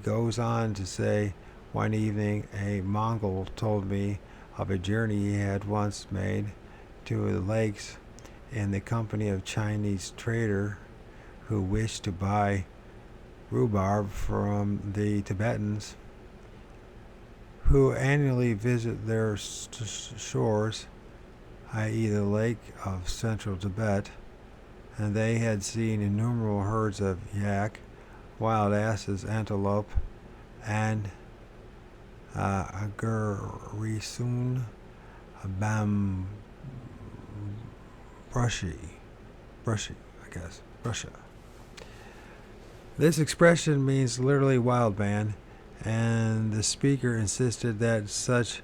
S1: goes on to say, one evening a Mongol told me of a journey he had once made to the lakes in the company of Chinese trader who wished to buy rhubarb from the Tibetans, who annually visit their shores, i.e. the lake of central Tibet, and they had seen innumerable herds of yak, wild asses, antelope, and agurisun, brushy, I guess, Russia. This expression means literally wild man, and the speaker insisted that such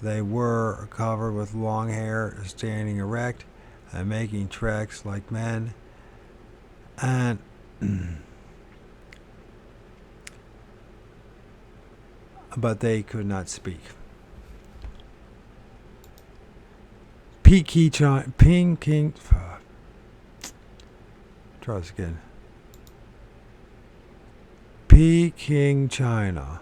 S1: they were, covered with long hair, standing erect, and making tracks like men, and but they could not speak. Peking, try this again. Peking, China.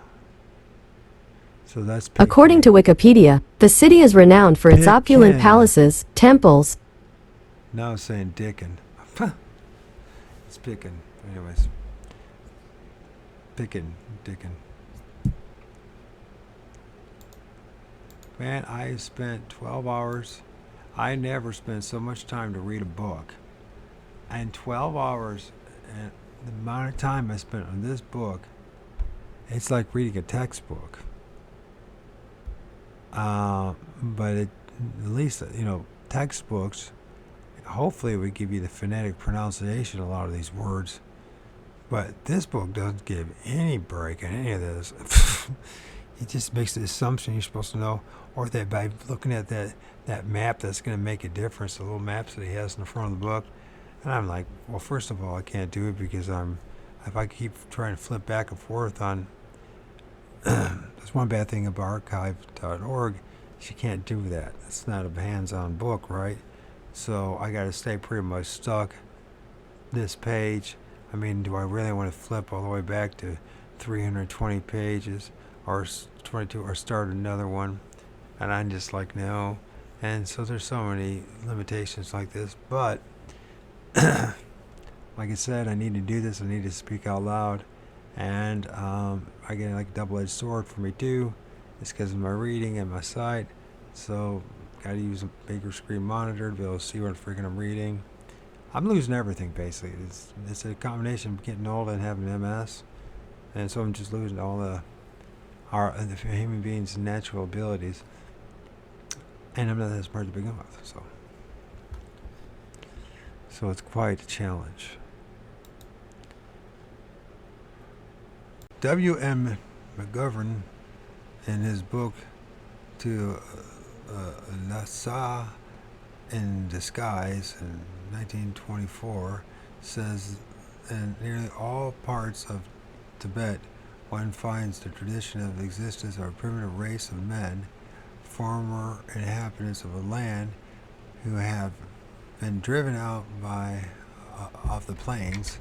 S1: So that's Peking.
S3: According to Wikipedia, the city is renowned for its opulent
S1: Peking.
S3: palaces, temples.
S1: Now it's saying Dickin. It's picking. Anyways. Dickin. Man, I spent 12 hours. I never spent so much time to read a book. And 12 hours, and the amount of time I spent on this book, it's like reading a textbook. But at least, textbooks, hopefully would give you the phonetic pronunciation of a lot of these words. But this book doesn't give any break in any of this. It just makes the assumption you're supposed to know, or that by looking at that map, that's going to make a difference, the little maps that he has in the front of the book. And I'm like, well, first of all, I can't do it because if I keep trying to flip back and forth on, that's one bad thing about archive.org, you can't do that. It's not a hands-on book, right? So I got to stay pretty much stuck this page. I mean, do I really want to flip all the way back to 320 pages or 22 or start another one? And I'm just like, no. And so there's so many limitations like this. But like I said, I need to do this. I need to speak out loud. And I get like a double-edged sword for me too. It's because of my reading and my sight. So got to use a bigger screen monitor to be able to see what freaking I'm reading.
S2: I'm losing everything basically. It's a combination of getting old and having MS, and so I'm just losing all the human beings' natural abilities, and I'm not that smart to begin with. So it's quite a challenge. W.M. McGovern, in his book to Lhasa in Disguise in 1924, says in nearly all parts of Tibet one finds the tradition of the existence of a primitive race of men, former inhabitants of a land who have been driven out off the plains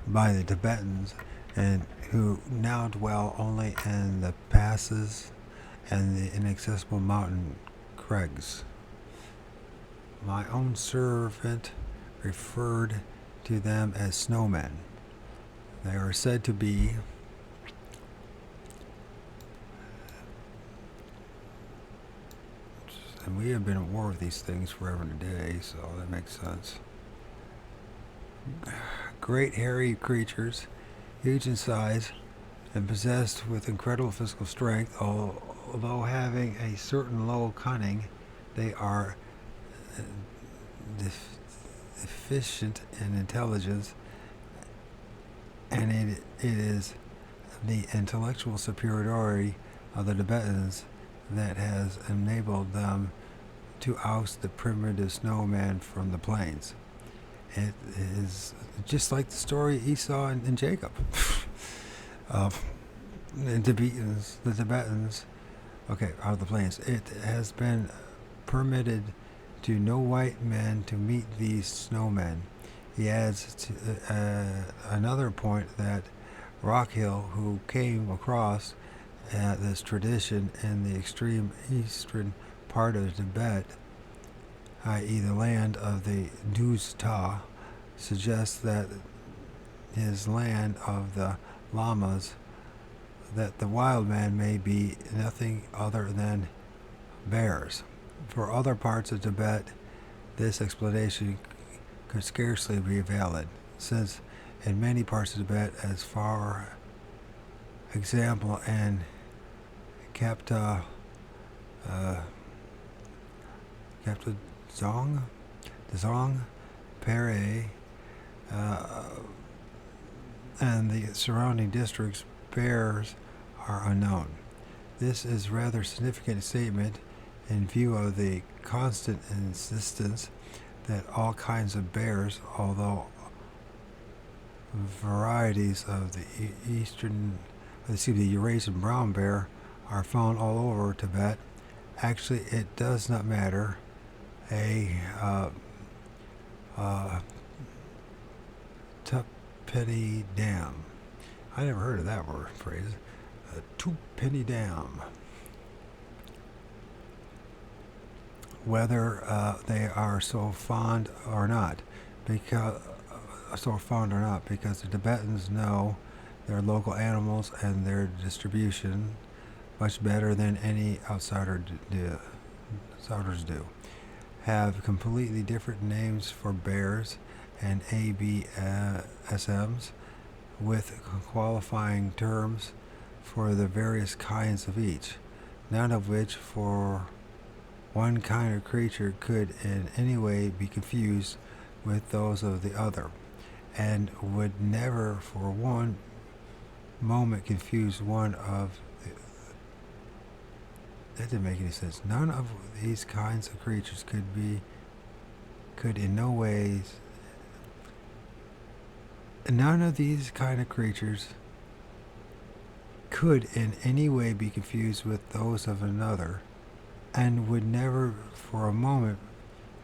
S2: by the Tibetans, and who now dwell only in the passes and the inaccessible mountain crags. My own servant referred to them as snowmen. They are said to be and we have been at war with these things forever and a day, so that makes sense. Great hairy creatures, huge in size and possessed with incredible physical strength, although having a certain low cunning, they are deficient in intelligence, and it is the intellectual superiority of the Tibetans that has enabled them to oust the primitive snowman from the plains. It is just like the story Esau and Jacob. The Tibetans, out of the plains. It has been permitted to no white men to meet these snowmen. He adds to, another point that Rockhill, who came across this tradition in the extreme eastern part of Tibet, i.e. the land of the Duz-Ta, suggests that his land of the Lamas, that the wild man may be nothing other than bears. For other parts of Tibet, this explanation could scarcely be valid, since in many parts of Tibet, as far example in Kapta Dzong, Pere, and the surrounding districts, bears are unknown. This is rather significant statement in view of the constant insistence that all kinds of bears, although varieties of the Eurasian brown bear are found all over Tibet. Actually, it does not matter. Two-penny dam. I never heard of that word phrase. A two-penny dam. Whether they are so fond or not, because the Tibetans know their local animals and their distribution much better than any outsiders do. Have completely different names for bears and ABSMs, with qualifying terms for the various kinds of each, none of which for one kind of creature could in any way be confused with those of the other, and would never for one moment confuse one of the. That didn't make any sense. None of these kinds of creatures could in no ways. None of these kind of creatures could in any way be confused with those of another, and would never for a moment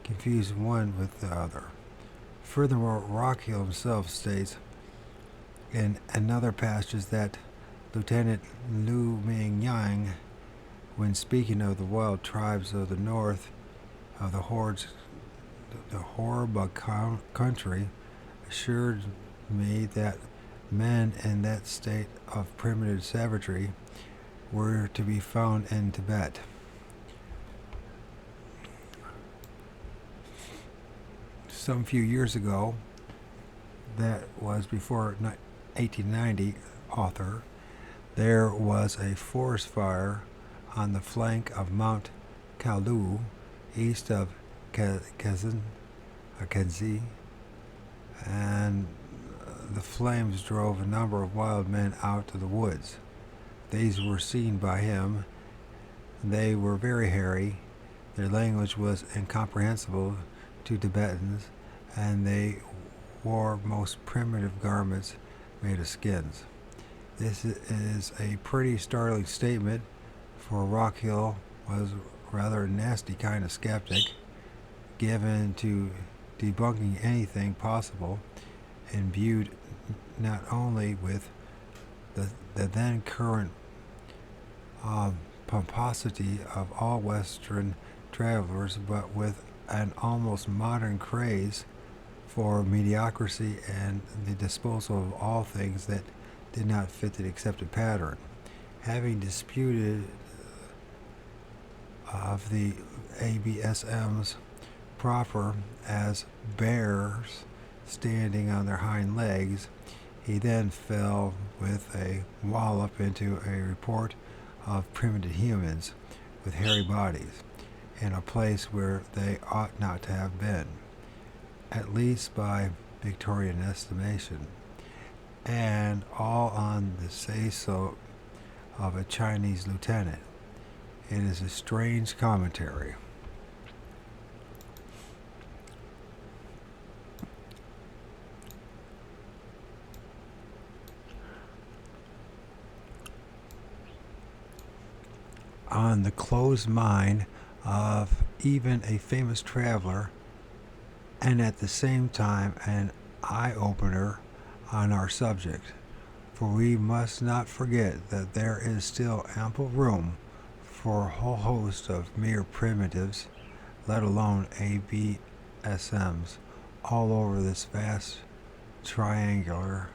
S2: confuse one with the other. Furthermore, Rockhill himself states in another passage that Lieutenant Liu Ming Yang, when speaking of the wild tribes of the north of the Horba country, assured me that men in that state of primitive savagery were to be found in Tibet. some few years ago, that was before 1890, author, there was a forest fire on the flank of Mount Kalu, east of Kenzi, and the flames drove a number of wild men out to the woods. These were seen by him. They were very hairy. Their language was incomprehensible to Tibetans, and they wore most primitive garments made of skins. This is a pretty startling statement, for Rockhill was rather a nasty kind of skeptic, given to debunking anything possible, imbued not only with the then current pomposity of all Western travelers, but with an almost modern craze for mediocrity and the disposal of all things that did not fit the accepted pattern. Having disputed of the ABSMs proper as bears standing on their hind legs, he then fell with a wallop into a report of primitive humans with hairy bodies in a place where they ought not to have been, at least by Victorian estimation, and all on the say-so of a Chinese lieutenant. It is a strange commentary. On the closed mind of even a famous traveler, and at the same time an eye-opener on our subject, for we must not forget that there is still ample room for a whole host of mere primitives, let alone ABSMs, all over this vast triangle.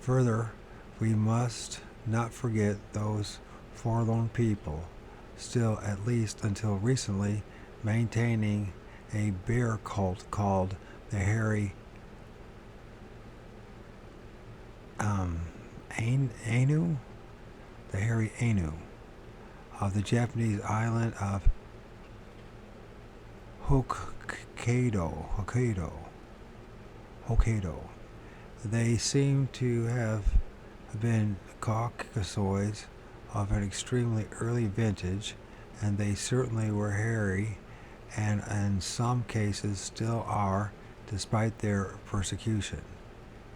S2: Further, we must not forget those forlorn people, still at least until recently, maintaining a bear cult called the hairy Ainu, the hairy Ainu of the Japanese island of Hokkaido. They seem to have been Caucasoids of an extremely early vintage, and they certainly were hairy, and in some cases still are, despite their persecution.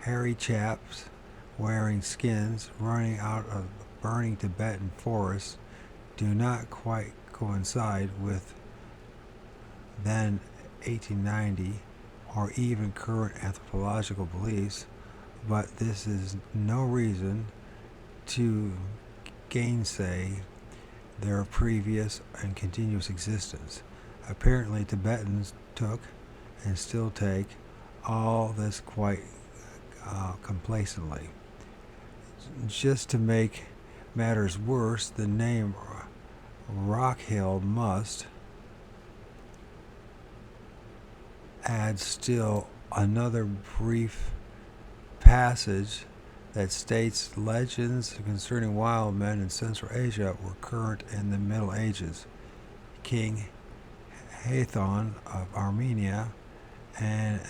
S2: Hairy chaps wearing skins running out of burning Tibetan forests do not quite coincide with then 1890 or even current anthropological beliefs, but this is no reason to gainsay their previous and continuous existence. Apparently Tibetans took and still take all this quite complacently. Just to make matters worse, the name Rockhill must add still another brief passage that states legends concerning wild men in Central Asia were current in the Middle Ages. King Hathon of Armenia and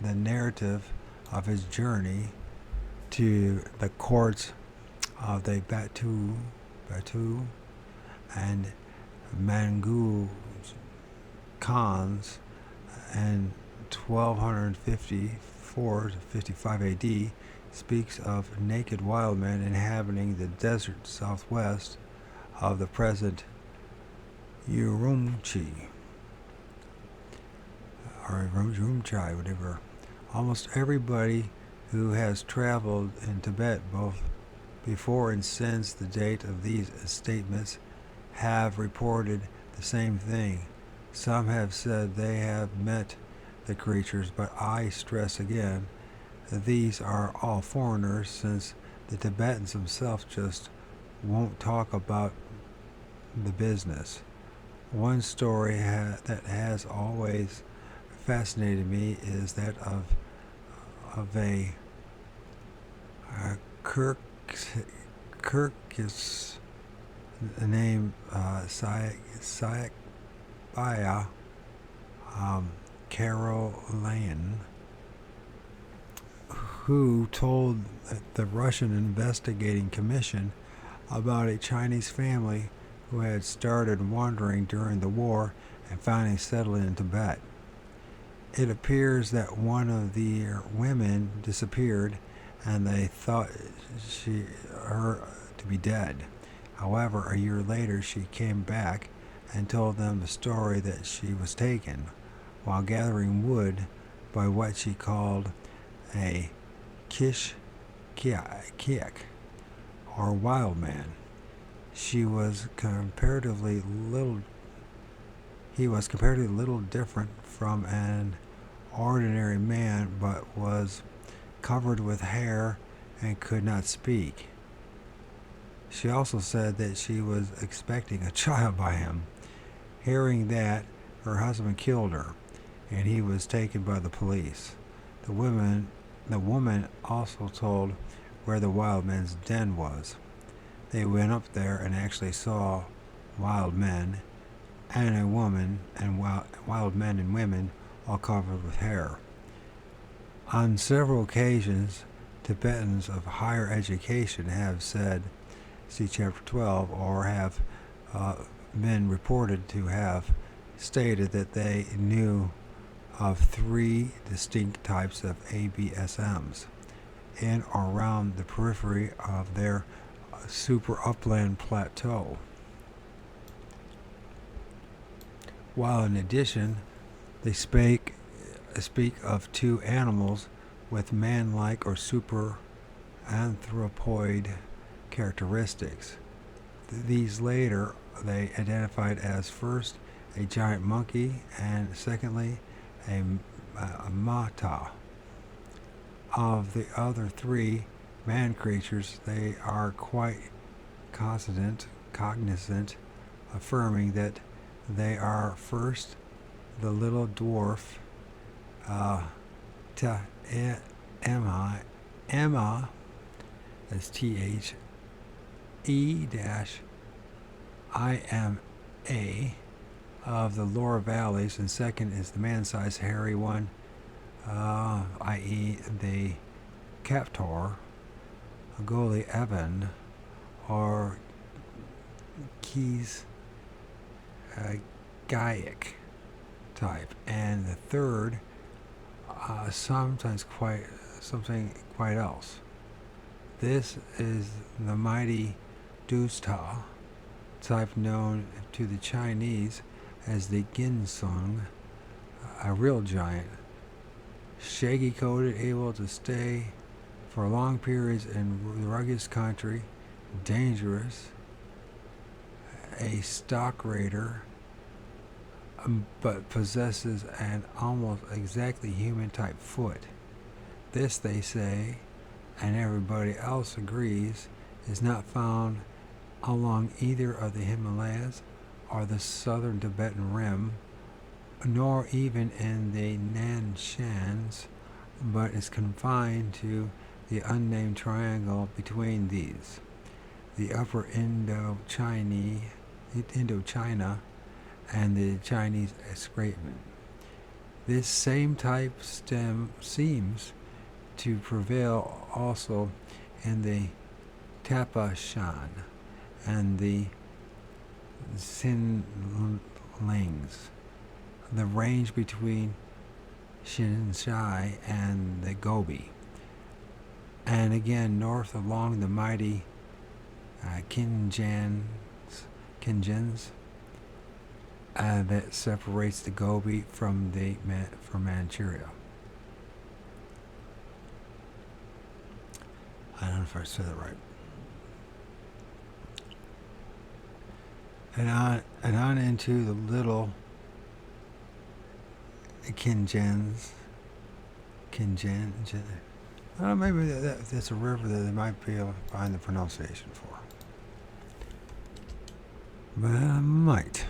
S2: the narrative of his journey to the courts of the Batu and Mangu Khans in 1254 to 55 AD speaks of naked wild men inhabiting the desert southwest of the present Urumqi, or Urumqi, whatever. Almost everybody who has traveled in Tibet, both before and since the date of these statements, have reported the same thing. Some have said they have met the creatures, but I stress again that these are all foreigners, since the Tibetans themselves just won't talk about the business. One story that has always fascinated me is that of a Kirk Kirkis named Sayakbaya Carolan, who told the Russian investigating commission about a Chinese family who had started wandering during the war and finally settled in Tibet. It appears that one of their women disappeared and they thought her to be dead. However, a year later she came back and told them the story that she was taken while gathering wood by what she called a kiak, or wild man. He was comparatively little different from an ordinary man, but was covered with hair and could not speak. She also said that she was expecting a child by him. Hearing that, her husband killed her, and he was taken by the police. The woman also told where the wild man's den was. They went up there and actually saw wild men and a woman and wild men and women all covered with hair. On several occasions, Tibetans of higher education have said, see Chapter 12, or have been reported to have stated that they knew of 3 distinct types of ABSMs in or around the periphery of their super upland plateau. While in addition, they speak of 2 animals with man-like or super anthropoid characteristics. These later they identified as first a giant monkey and secondly a mata. Of the other 3 man creatures, they are quite cognizant, affirming that they are first the little dwarf Emma, that's THEIMA, of the lower valleys, and second is the man-sized hairy one, i.e. the Captor, Goli Evan, or Keys Gaic type, and the third something quite else. This is the mighty Dusta type, known to the Chinese as the Ginsung, a real giant, shaggy coated, able to stay for long periods in rugged country, dangerous, a stock raider, but possesses an almost exactly human type foot. This, they say, and everybody else agrees, is not found along either of the Himalayas or the southern Tibetan rim, nor even in the Nanshans, but is confined to the unnamed triangle between these, the upper Indochina and the Chinese escarpment. This same type stem seems to prevail also in the Tapashan and the Sinlings, the range between Shinsai and the Gobi, and again north along the mighty Kinjans that separates the Gobi from Manchuria. I don't know if I said that right. And on into the little Kinjans. Maybe that's a river that they might be able to find the pronunciation for. But I might.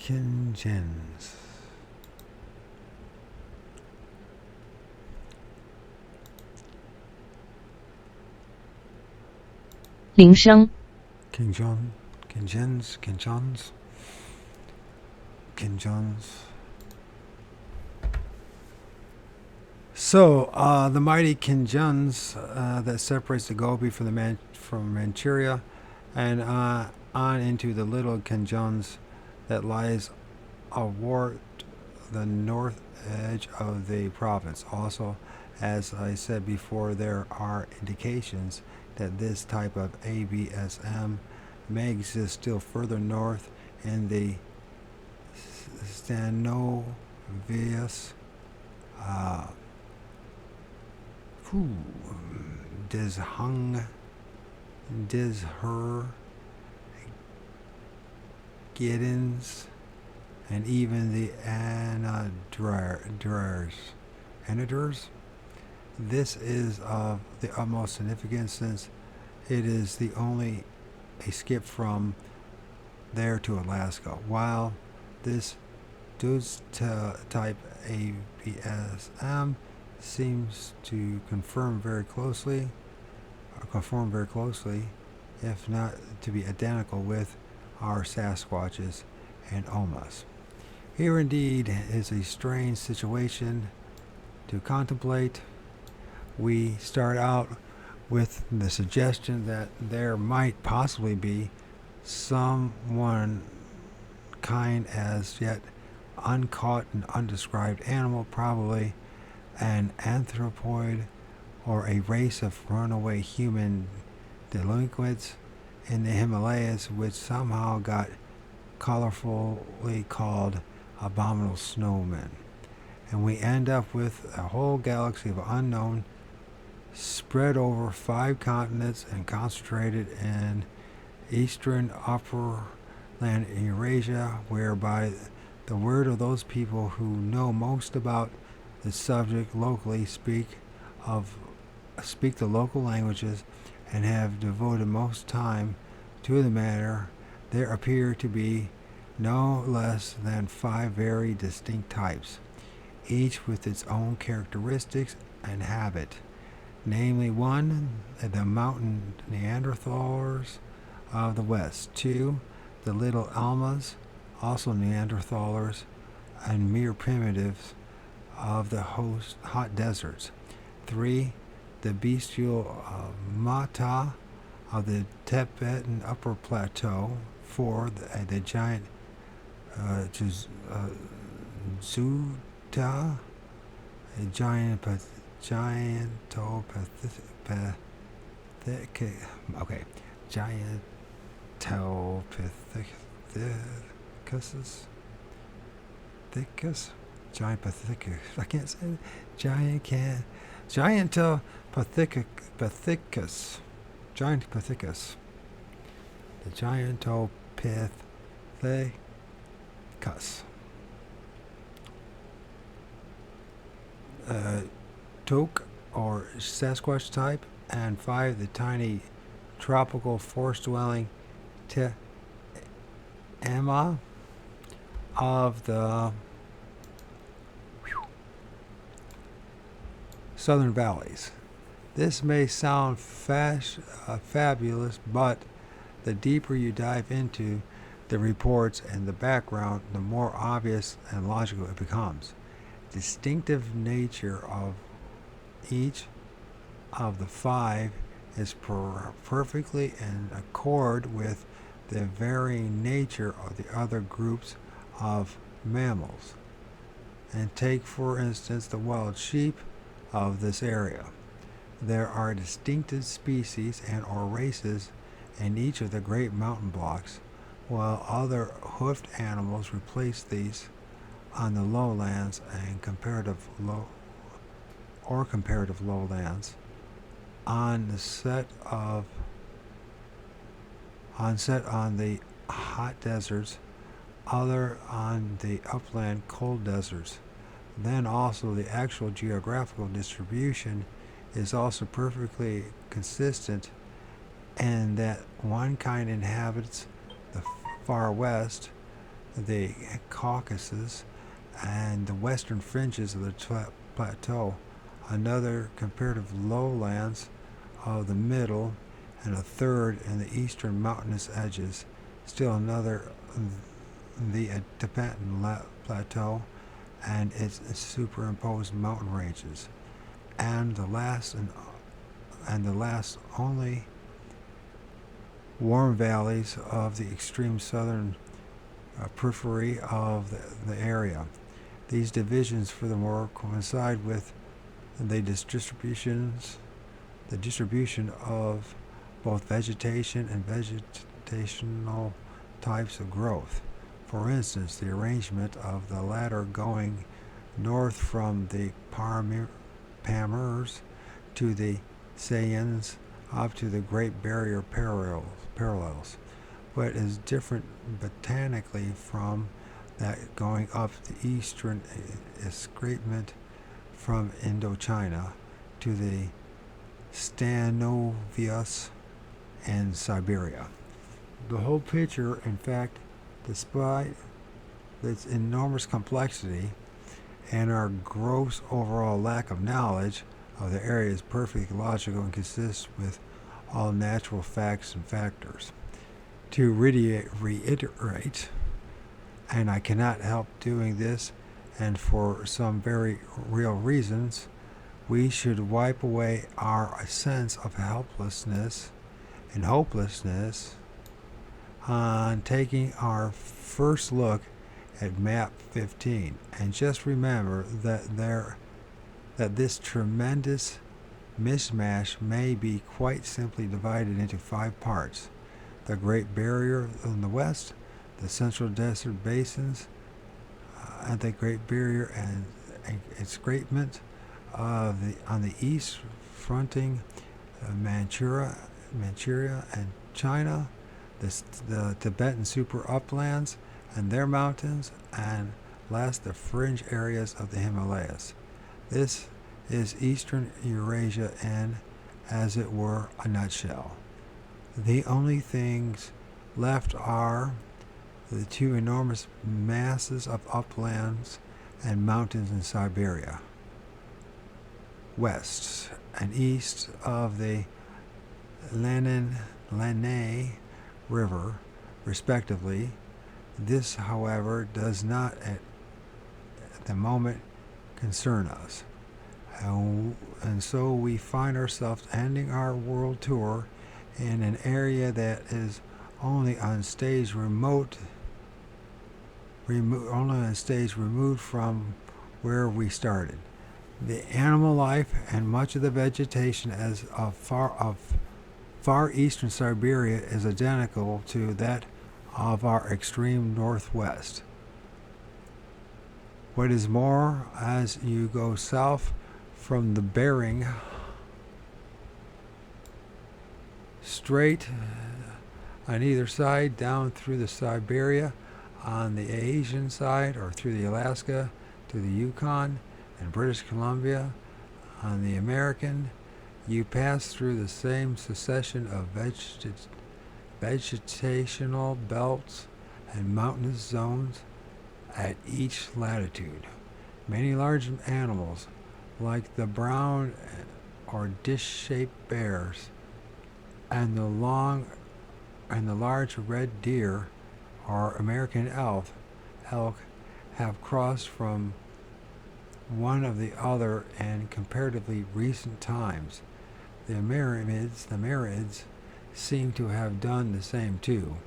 S2: Kingens.
S4: 铃声
S2: Kinjon. Kingens. Kinjons. Kinjons. So, the mighty Kinjuns that separates the Gobi from Manchuria and on into the little Kinjuns that lies athwart the north edge of the province. Also, as I said before, there are indications that this type of ABSM may exist still further north in the Stanovius Dishung, Disher, Giddens, and even the Anadurs. This is of the utmost significance since it is the only escape from there to Alaska. While this dude's type ABSM seems to conform very closely, if not to be identical with our Sasquatches and Omas. Here indeed is a strange situation to contemplate. We start out with the suggestion that there might possibly be someone kind as yet uncaught and undescribed animal, probably an anthropoid or a race of runaway human delinquents in the Himalayas, which somehow got colorfully called abominable snowmen. And we end up with a whole galaxy of unknown spread over 5 continents and concentrated in eastern upperland Eurasia, whereby the word of those people who know most about the subject locally speak the local languages and have devoted most time to the matter. There appear to be no less than 5 very distinct types, each with its own characteristics and habit. Namely, 1, the mountain Neanderthals of the West; 2, the little Almas, also Neanderthals and mere primitives of the hot deserts; 3, the bestial Mata of the Tibetan Upper Plateau; 4, the giant Zuta, a Gigantopithecus. Giant Pathicus. I can't say it. Gigantopithecus. Giant Pathicus. The Gigantopithecus. Toque or Sasquatch type, and 5, the tiny tropical forest-dwelling Emma of the southern valleys. This may sound fabulous, but the deeper you dive into the reports and the background, the more obvious and logical it becomes. Distinctive nature of each of the 5 is perfectly in accord with the varying nature of the other groups of mammals. And take, for instance, the wild sheep of this area. There are distinctive species and or races in each of the great mountain blocks, while other hoofed animals replace these on the lowlands and comparative lowlands. On the hot deserts, other on the upland cold deserts. Then also the actual geographical distribution is also perfectly consistent in that one kind inhabits the far west, the Caucasus, and the western fringes of the plateau, another comparative lowlands of the middle, and a third in the eastern mountainous edges, still another the Tibetan plateau and its superimposed mountain ranges, and the last only warm valleys of the extreme southern periphery of the area. These divisions, furthermore, coincide with the distribution of both vegetation and vegetational types of growth. For instance, the arrangement of the latter going north from the Pamirs to the Sayans up to the Great Barrier parallels, but is different botanically from that going up the eastern escarpment from Indochina to the Stanovius and Siberia. The whole picture, in fact, despite its enormous complexity and our gross overall lack of knowledge of the area, is perfectly logical and consists with all natural facts and factors. To reiterate, and I cannot help doing this, and for some very real reasons, we should wipe away our sense of helplessness and hopelessness on taking our first look at map 15, and just remember that this tremendous mishmash may be quite simply divided into 5 parts: the Great Barrier in the west, the Central Desert Basins, and the Great Barrier and escarpment on the east, fronting Manchuria and China, the Tibetan super uplands and their mountains, and last the fringe areas of the Himalayas. This is Eastern Eurasia in, as it were, a nutshell. The only things left are the 2 enormous masses of uplands and mountains in Siberia, west and east of the Lenne River, respectively. This, however, does not at the moment concern us. And so we find ourselves ending our world tour in an area that is only on stage removed from where we started. The animal life and much of the vegetation as of far eastern Siberia is identical to that of our extreme northwest. What is more, as you go south from the Bering Strait on either side, down through the Siberia on the Asian side, or through the Alaska to the Yukon and British Columbia on the American, you pass through the same succession of vegetational belts and mountainous zones at each latitude. Many large animals, like the brown or dish-shaped bears and the large red deer or American elk, have crossed from one of the other in comparatively recent times. The Merids seem to have done the same too,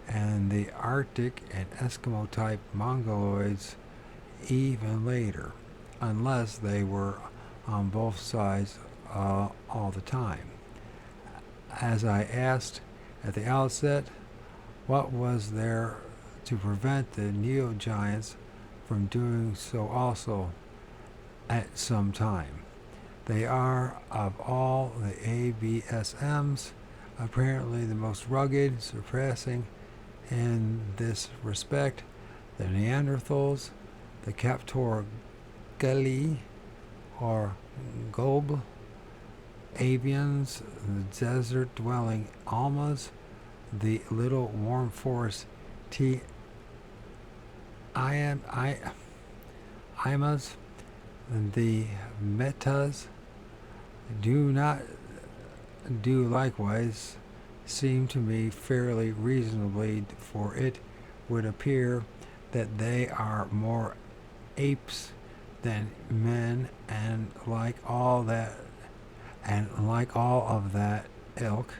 S2: and the Arctic and Eskimo type Mongoloids even later, unless they were on both sides all the time. As I asked at the outset, what was there to prevent the neogiants from doing so also at some time? They are, of all the ABSMs, apparently the most rugged, surpassing in this respect the Neanderthals, the Kaptorgali or Gob, avians, the desert-dwelling Almas, the little warm forest imas, the metas do not do likewise seem to me fairly reasonably, for it would appear that they are more apes than men, and like all of that ilk,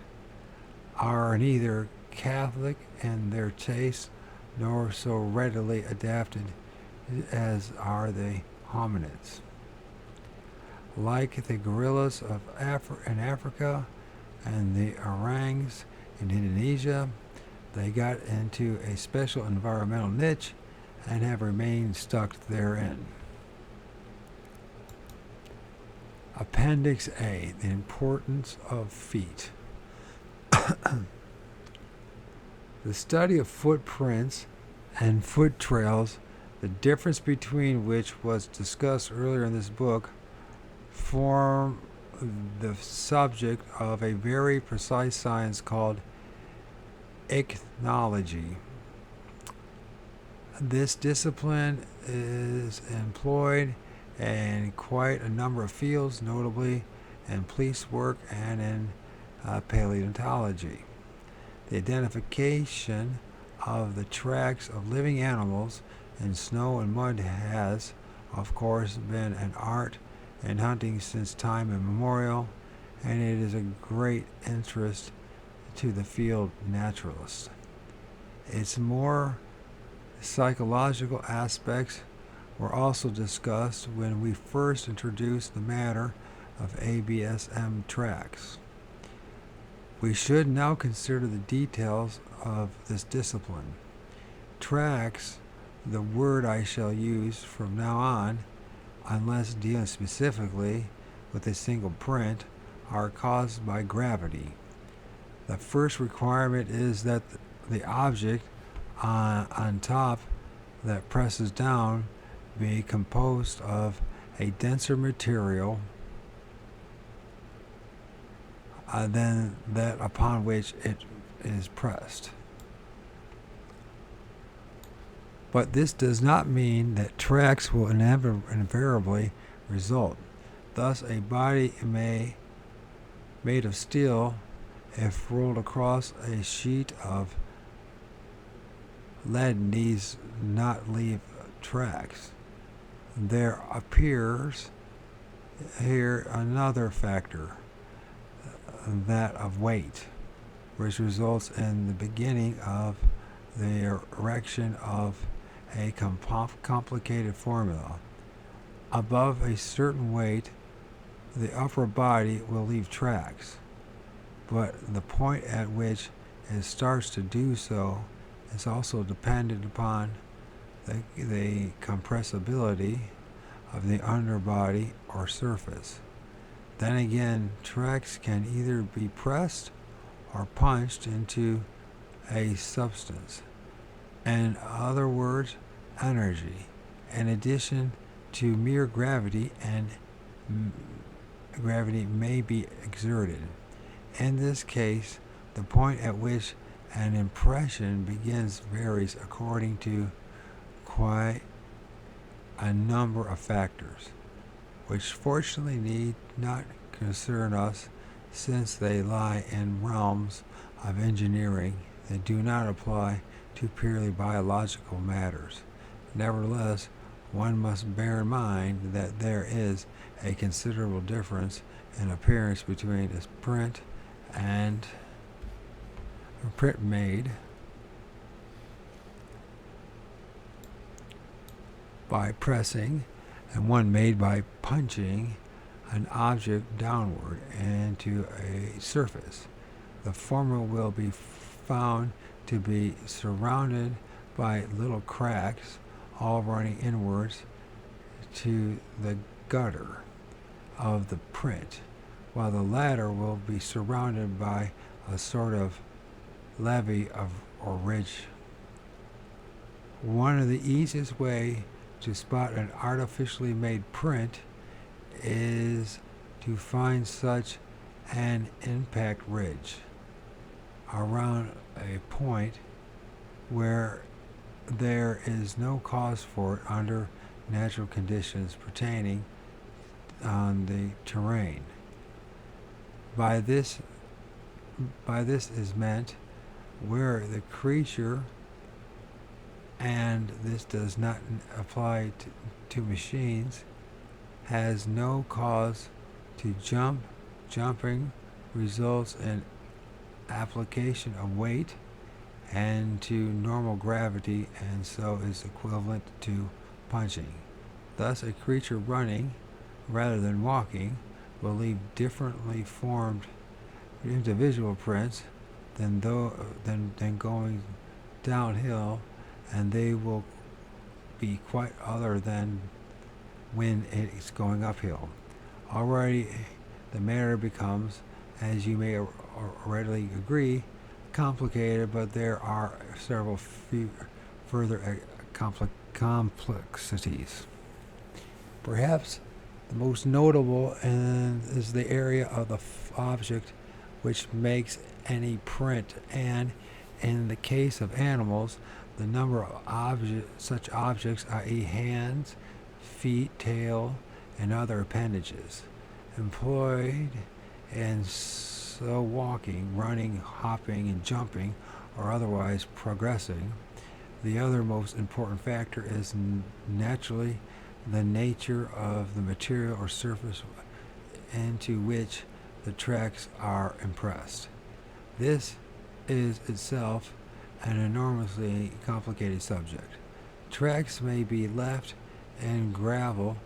S2: are neither Catholic in their tastes nor so readily adapted as are the hominids. Like the gorillas in Africa and the orangs in Indonesia, they got into a special environmental niche and have remained stuck therein. Appendix A, the importance of feet. The study of footprints and foot trails, the difference between which was discussed earlier in this book, form the subject of a very precise science called ichnology. This discipline is employed in quite a number of fields, notably in police work and in paleontology. The identification of the tracks of living animals in snow and mud has, of course, been an art in hunting since time immemorial, and it is a great interest to the field naturalists. Its more psychological aspects were also discussed when we first introduced the matter of ABSM tracks. We should now consider the details of this discipline. Tracks, the word I shall use from now on, unless dealing specifically with a single print, are caused by gravity. The first requirement is that the object on top that presses down be composed of a denser material than that upon which it is pressed. But this does not mean that tracks will invariably result. Thus, a body made of steel, if rolled across a sheet of lead, needs not leave tracks. There appears here another factor, that of weight, which results in the beginning of the erection of a complicated formula. Above a certain weight, the upper body will leave tracks, but the point at which it starts to do so is also dependent upon the compressibility of the underbody or surface. Then again, tracks can either be pressed or punched into a substance. In other words, energy, in addition to mere gravity, and gravity may be exerted. In this case, the point at which an impression begins varies according to quite a number of factors, which fortunately need not concern us, since they lie in realms of engineering that do not apply to purely biological matters. Nevertheless, one must bear in mind that there is a considerable difference in appearance between a print and a print made by pressing and one made by punching an object downward into a surface. The former will be found to be surrounded by little cracks, all running inwards to the gutter of the print, while the latter will be surrounded by a sort of levee or ridge. One of the easiest way to spot an artificially made print is to find such an impact ridge around a point where there is no cause for it under natural conditions pertaining on the terrain. By this, by this is meant where the creature, and this does not apply to machines, has no cause to jump. Jumping results in application of weight and to normal gravity, and so is equivalent to punching. Thus, a creature running rather than walking will leave differently formed individual prints than going downhill, and they will be quite other than when it is going uphill. Already, the matter becomes, as you may readily agree, complicated, but there are several further complexities. Perhaps the most notable is the area of the object which makes any print, and in the case of animals, the number of such objects, i.e. hands, feet, tail, and other appendages, employed in so walking, running, hopping, and jumping, or otherwise progressing. The other most important factor is naturally the nature of the material or surface into which the tracks are impressed. This is itself an enormously complicated subject. Tracks may be left in gravel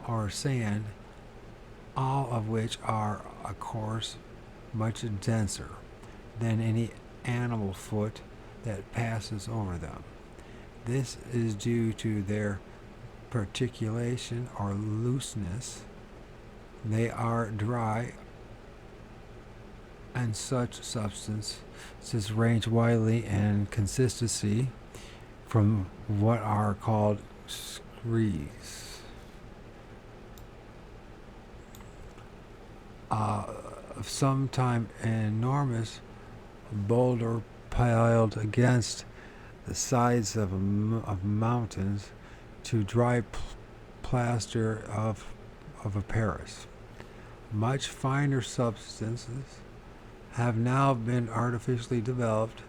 S2: or sand, all of which are, of course, much denser than any animal foot that passes over them. This is due to their particulation or looseness. They are dry, and such substances range widely in consistency from what are called screes. Sometime enormous boulder piled against the sides of mountains to dry plaster of a Paris. Much finer substances have now been artificially developed,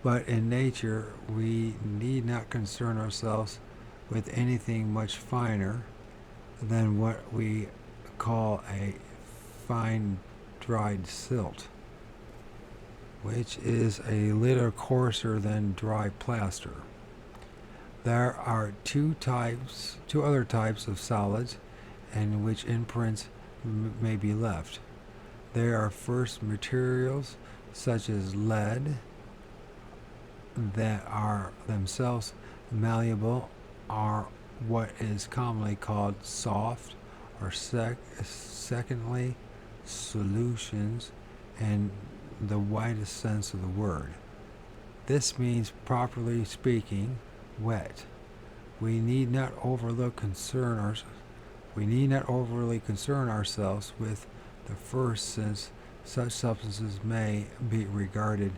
S2: but in nature we need not concern ourselves with anything much finer than what we call a fine dried silt, which is a little coarser than dry plaster. There are two other types of solids in which imprints may be left. There are first materials such as lead that are themselves malleable, are what is commonly called soft, or secondly, solutions in the widest sense of the word. This means, properly speaking, wet. We need not overly concern ourselves with the first, since such substances may be regarded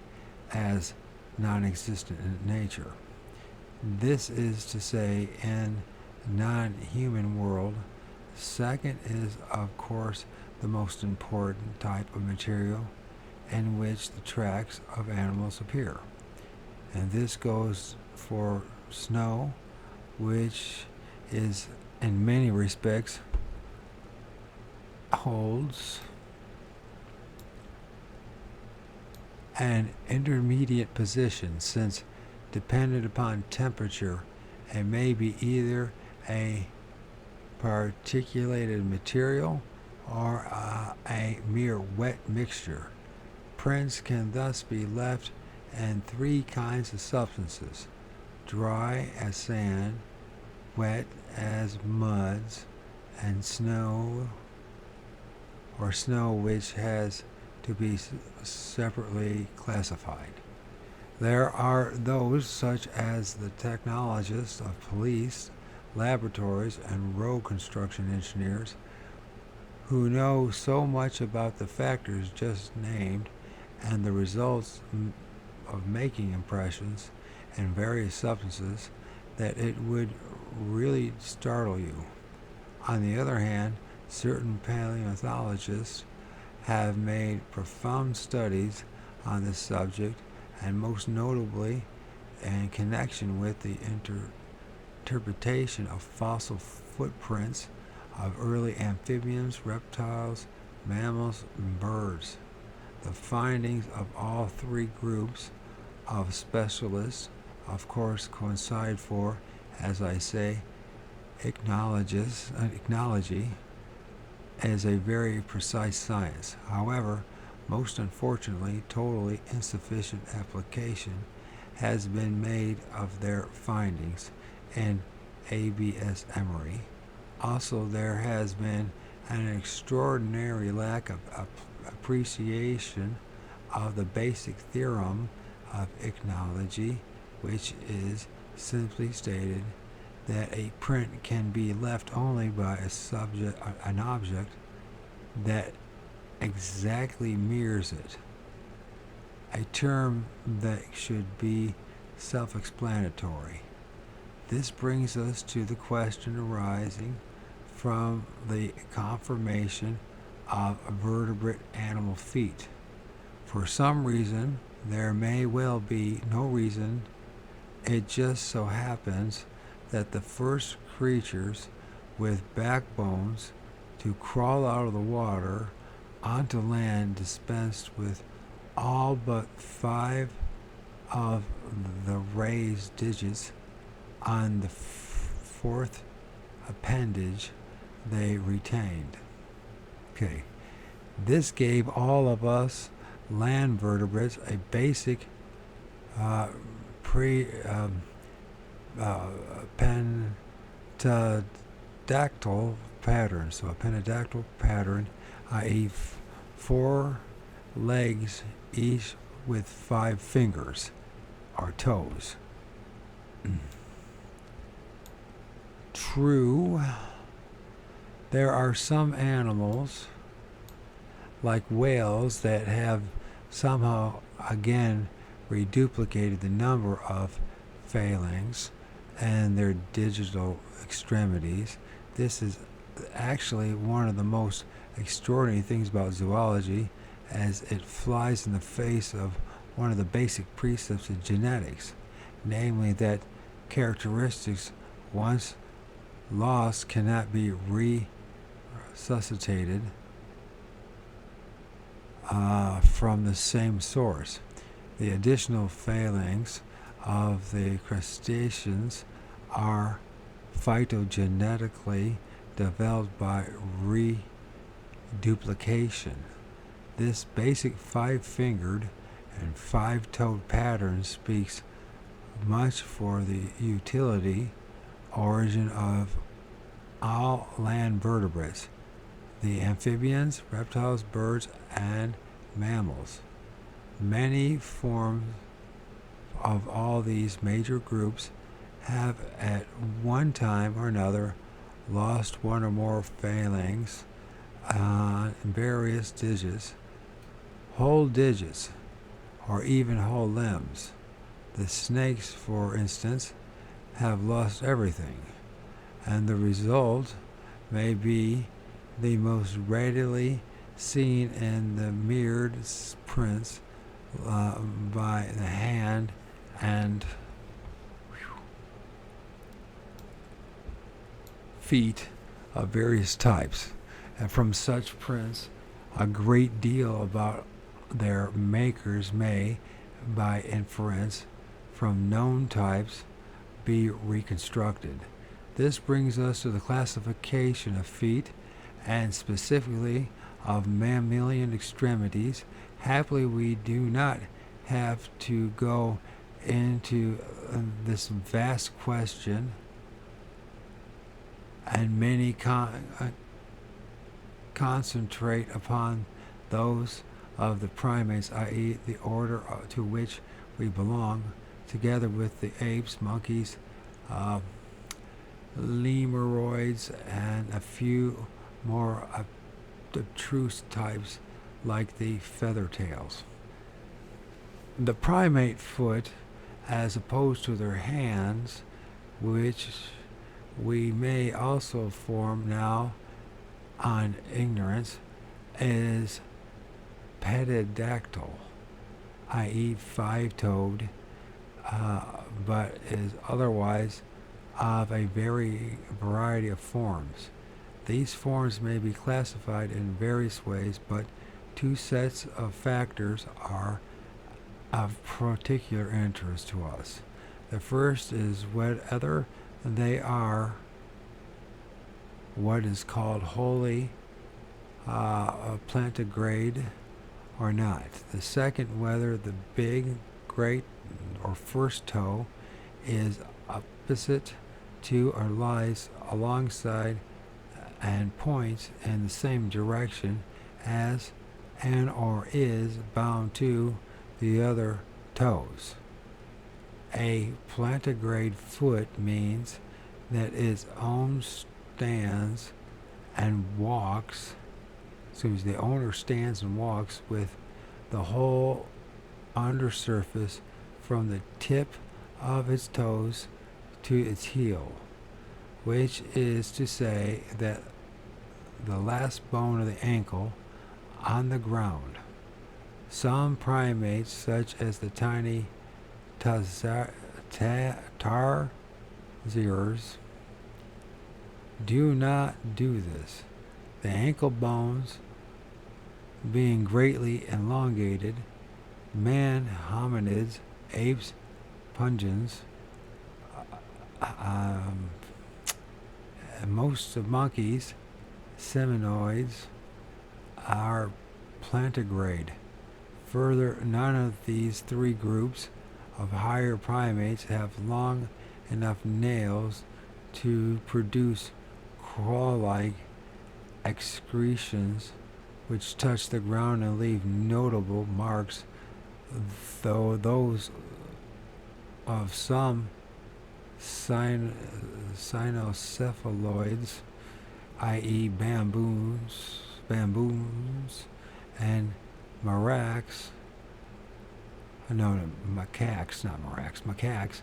S2: as non-existent in nature. This is to say, in non-human world. Second is, of course, the most important type of material in which the tracks of animals appear. And this goes for snow, which is in many respects holds an intermediate position, since dependent upon temperature, it may be either a particulated material or a mere wet mixture. Prints can thus be left in three kinds of substances: dry as sand, wet as muds, and snow, or snow which has to be separately classified. There are those, such as the technologists of police, laboratories, and road construction engineers, who know so much about the factors just named and the results of making impressions and various substances that it would really startle you. On the other hand, certain paleontologists have made profound studies on this subject, and most notably in connection with the interpretation of fossil footprints of early amphibians, reptiles, mammals, and birds. The findings of all three groups of specialists, of course, coincide for, as I say, ichnology is a very precise science. However, most unfortunately, totally insufficient application has been made of their findings in ABS Emory. Also, there has been an extraordinary lack of appreciation of the basic theorem of ichnology, which is simply stated that a print can be left only by an object that exactly mirrors it, a term that should be self-explanatory. This brings us to the question arising from the conformation of vertebrate animal feet. For some reason, there may well be no reason. It just so happens that the first creatures with backbones to crawl out of the water onto land dispensed with all but 5 of the raised digits on the fourth appendage they retained. Okay, this gave all of us land vertebrates a basic pentadactyl pattern. So a pentadactyl pattern, i.e. 4 legs each with 5 fingers or toes. True, there are some animals like whales that have somehow again reduplicated the number of phalanx and their digital extremities. This is actually one of the most extraordinary things about zoology, as it flies in the face of one of the basic precepts of genetics, namely that characteristics once lost cannot be resuscitated from the same source. The additional phalanx of the crustaceans are phytogenetically developed by reduplication. This basic 5-fingered and 5-toed pattern speaks much for the utility origin of all land vertebrates, the amphibians, reptiles, birds, and mammals. Many forms of all these major groups have at one time or another lost one or more phalanx on various digits, whole digits, or even whole limbs. The snakes, for instance, have lost everything, and the result may be the most readily seen in the mirrored prints by the hand and feet of various types. And from such prints, a great deal about their makers may, by inference from known types, be reconstructed. This brings us to the classification of feet, and specifically of mammalian extremities. Happily, we do not have to go into this vast question, and many concentrate upon those of the primates, i.e. the order to which we belong, together with the apes, monkeys, lemurids, and a few more abstruse types like the feathertails. The primate foot as opposed to their hands, which we may also form now on ignorance, is pedidactyl, i.e. five-toed, but is otherwise of a variety of forms. These forms may be classified in various ways, but two sets of factors are of particular interest to us. The first is whether they are what is called wholly plantigrade or not. The second, whether the big, great, or first toe is opposite to or lies alongside and points in the same direction as and or is bound to the other toes. A plantigrade foot means that its own stands and walks, the owner stands and walks with the whole undersurface from the tip of its toes to its heel, which is to say that the last bone of the ankle on the ground. Some primates, such as the tiny tarsiers, do not do this. The ankle bones being greatly elongated, man, hominids, apes, pungens, most of monkeys, seminoids, are plantigrade. Further, none of these three groups of higher primates have long enough nails to produce claw-like excretions which touch the ground and leave notable marks, though those of some cynocephaloids, i.e. bamboos, and macaques, macaques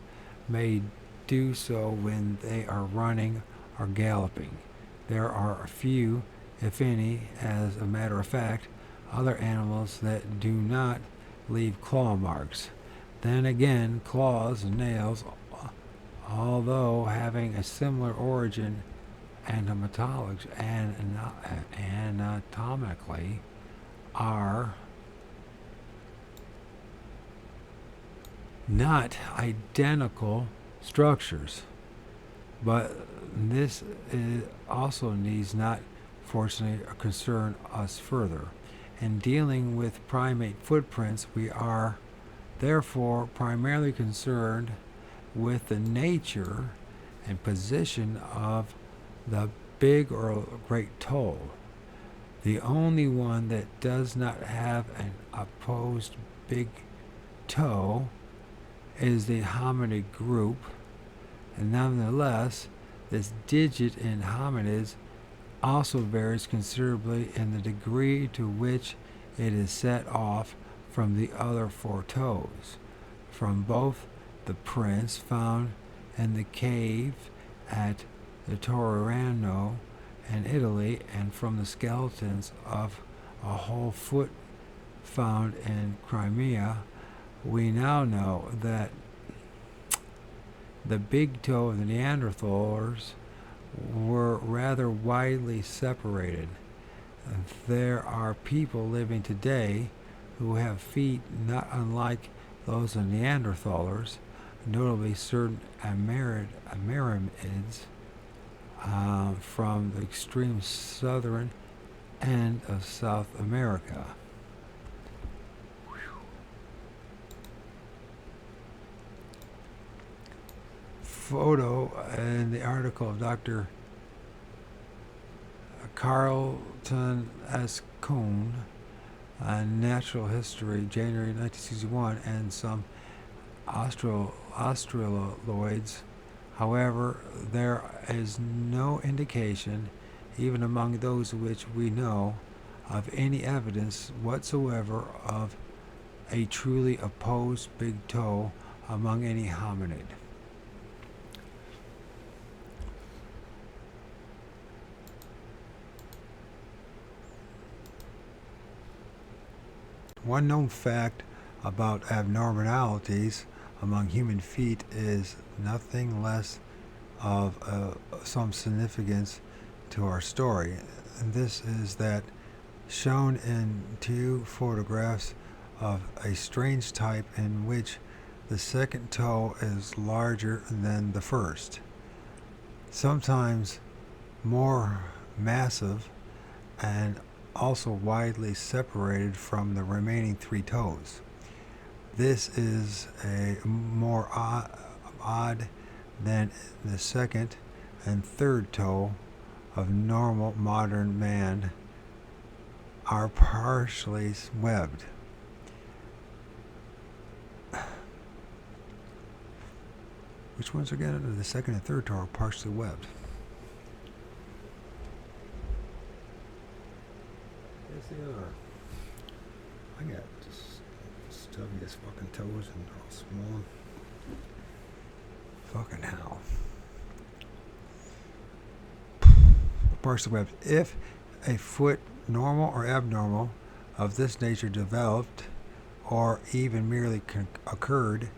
S2: may do so when they are running or galloping. There are a few, if any, as a matter of fact, other animals that do not leave claw marks. Then again, claws and nails, although having a similar origin anatomically, are not identical structures. But this also needs not, fortunately, concern us further. In dealing with primate footprints, we are therefore primarily concerned with the nature and position of the big or great toe. The only one that does not have an opposed big toe is the hominid group, and nonetheless, this digit in hominids also varies considerably in the degree to which it is set off from the other four toes, from both the prints found in the cave at the Torrano in Italy and from the skeletons of a whole foot found in Crimea. We now know that the big toe of the Neanderthals were rather widely separated. There are people living today who have feet not unlike those of Neanderthals, notably certain Amerimids from the extreme southern end of South America. Photo in the article of Dr. Carlton S. Kuhn on Natural History, January 1961, and some Australoids. However, there is no indication, even among those which we know, of any evidence whatsoever of a truly opposed big toe
S1: among any hominid. One known fact about abnormalities among human feet is nothing less of some significance to our story. And this is that shown in two photographs of a strange type in which the second toe is larger than the first, sometimes more massive, and also widely separated from the remaining three toes. This is a more odd than the second and third toe of normal modern man are partially webbed. Which ones again? The second and third toe are partially webbed. Yes, they are. I got just stubby as fucking toes and all small. Fucking hell. Partially webbed. If a foot, normal or abnormal, of this nature developed, or even merely occurred,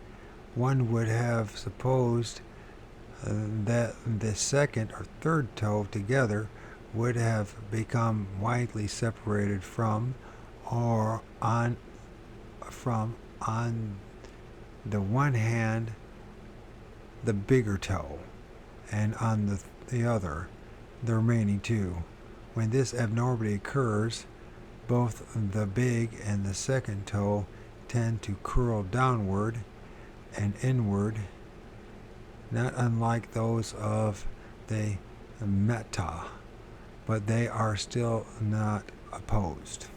S1: one would have supposed that the second or third toe together would have become widely separated from on the one hand the bigger toe, and on the other the remaining two. When this abnormality occurs, both the big and the second toe tend to curl downward and inward, not unlike those of the meta, but they are still not opposed.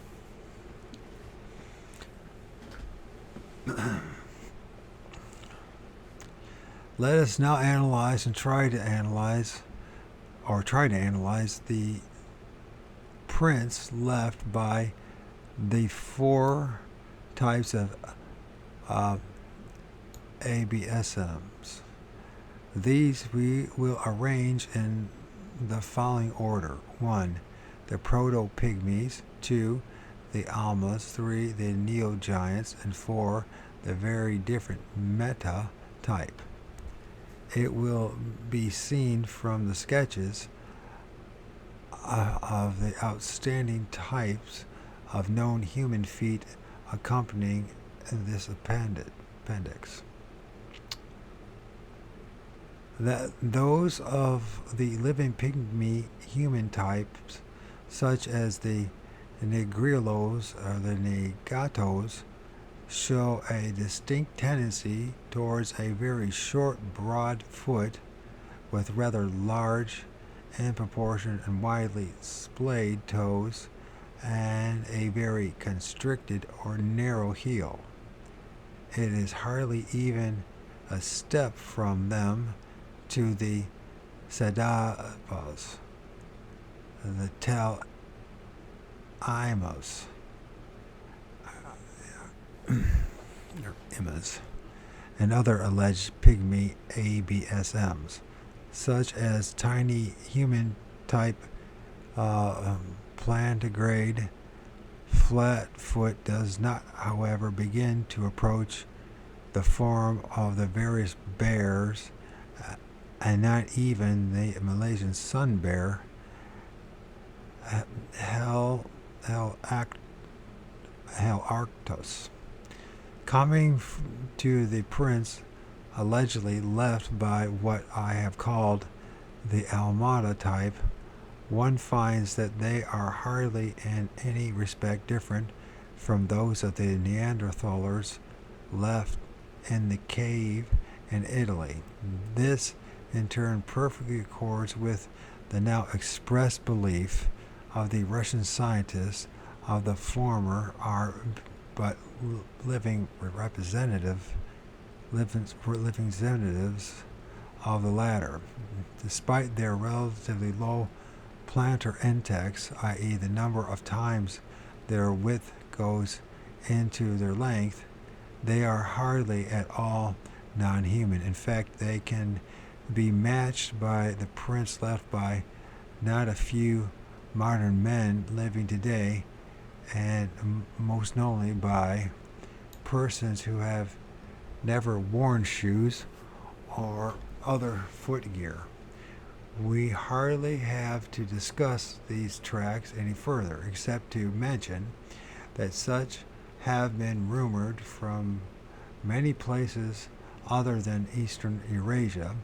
S1: Let us now analyze the prints left by the four types of ABSMs. These we will arrange in the following order: 1. The proto-pygmies, 2. The almas, 3. The neo-giants, and 4. The very different meta type. It will be seen from the sketches of the outstanding types of known human feet accompanying this appendix, that those of the living pygmy human types, such as the negrilos or the negatos, show a distinct tendency towards a very short, broad foot with rather large, in proportion and widely splayed toes, and a very constricted or narrow heel. It is hardly even a step from them to the sedabas, the telaimas, and other alleged pygmy ABSMs, such as tiny human type plantigrade. Flatfoot does not, however, begin to approach the form of the various bears, and not even the Malaysian sun bear, Helarctos. Coming to the prints allegedly left by what I have called the Almada type, one finds that they are hardly in any respect different from those of the Neanderthalers left in the cave in Italy. This, in turn, perfectly accords with the now expressed belief of the Russian scientists of the former are but living representatives of the latter. Despite their relatively low plantar index, i.e. the number of times their width goes into their length, they are hardly at all non-human. In fact, they can be matched by the prints left by not a few modern men living today, and most notably by persons who have never worn shoes or other footgear. We hardly have to discuss these tracks any further, except to mention that such have been rumored from many places other than eastern Eurasia,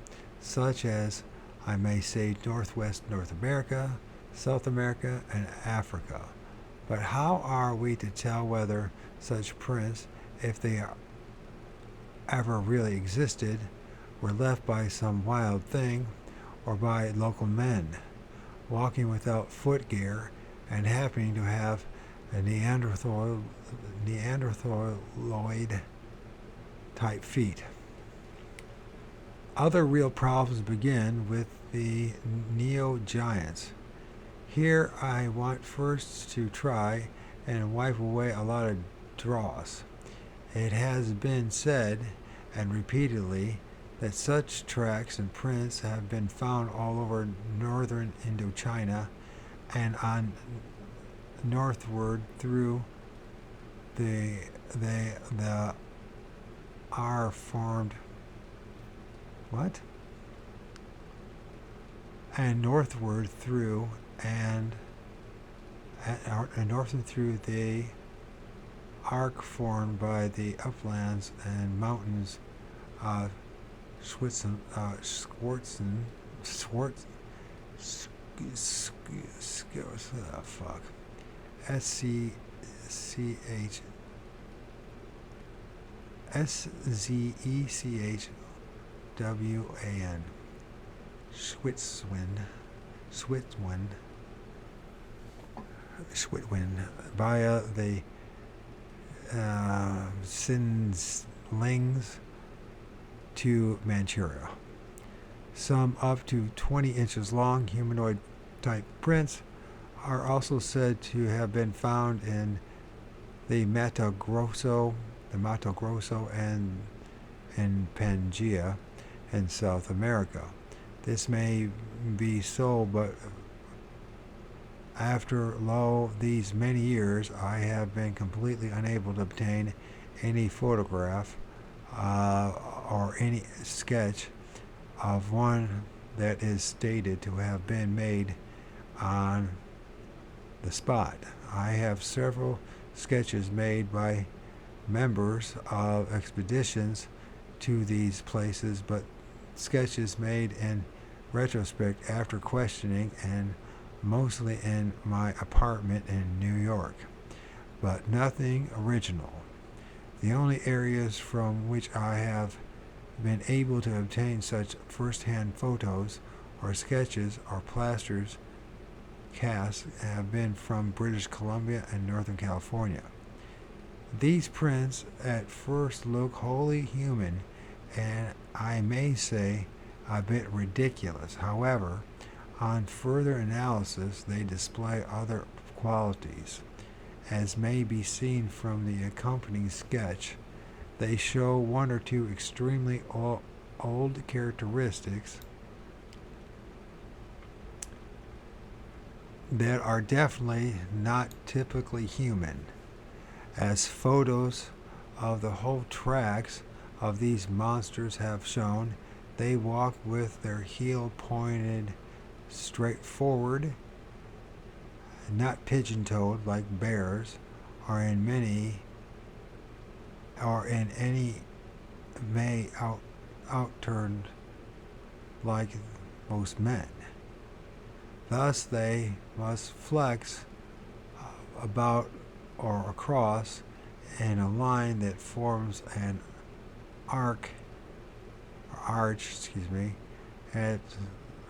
S1: such as, I may say, northwest North America, South America, and Africa. But how are we to tell whether such prints, if they ever really existed, were left by some wild thing or by local men walking without footgear and happening to have a Neanderthaloid type feet? Other real problems begin with the neo-giants. Here I want first to try and wipe away a lot of dross. It has been said, and repeatedly, that such tracks and prints have been found all over northern Indochina and on northward through the are formed what? And northward through northward through the arc formed by the uplands and mountains of Switzerland, Schwitzwan, via the Sinslings to Manchuria. Some up to 20 inches long humanoid type prints are also said to have been found in the Mato Grosso and in Pangea in South America. This may be so, but after these many years, I have been completely unable to obtain any photograph or any sketch of one that is stated to have been made on the spot. I have several sketches made by members of expeditions to these places, but sketches made in retrospect after questioning and mostly in my apartment in New York, but nothing original. The only areas from which I have been able to obtain such first-hand photos or sketches or plasters casts have been from British Columbia and Northern California. These prints at first look wholly human and I may say a bit ridiculous. However, on further analysis, they display other qualities. As may be seen from the accompanying sketch, they show one or two extremely old characteristics that are definitely not typically human. As photos of the whole tracks of these monsters have shown, they walk with their heel pointed straight forward, not pigeon-toed like bears, or in any may outturned like most men. Thus they must flex about or across in a line that forms an arch, at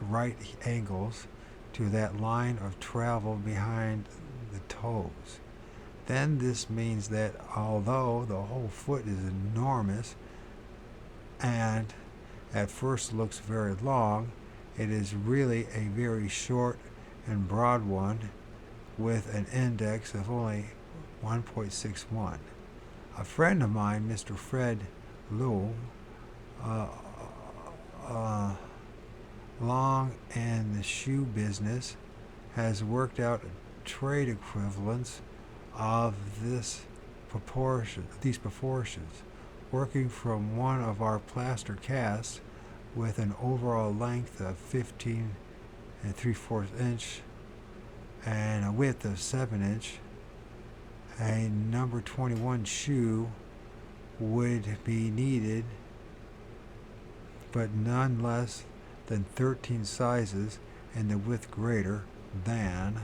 S1: right angles to that line of travel behind the toes. Then this means that although the whole foot is enormous and at first looks very long, it is really a very short and broad one with an index of only 1.61. A friend of mine, Mr. Fred Lowe,
S2: uh, uh, long in the shoe business has worked out trade equivalents of these proportions, working from one of our plaster casts with an overall length of 15 and 3/4 inch and a width of 7 inch. A number 21 shoe would be needed, but none less than 13 sizes and the width greater than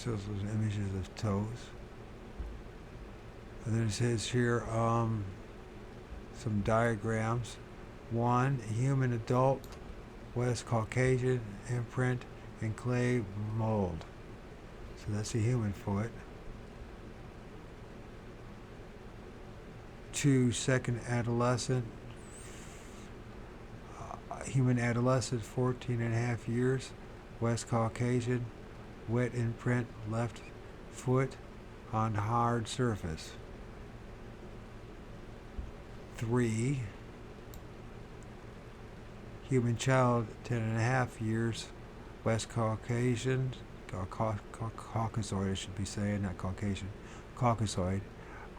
S2: shows those images of toes. And then it says here some diagrams. One, human adult, West Caucasian imprint and clay mold. So that's a human foot. Two, second adolescent, human adolescent, 14 and a half years, West Caucasian, wet imprint, left foot on hard surface. 3, human child, 10 and a half years, West Caucasian, Caucasoid I should be saying, not Caucasian, Caucasoid,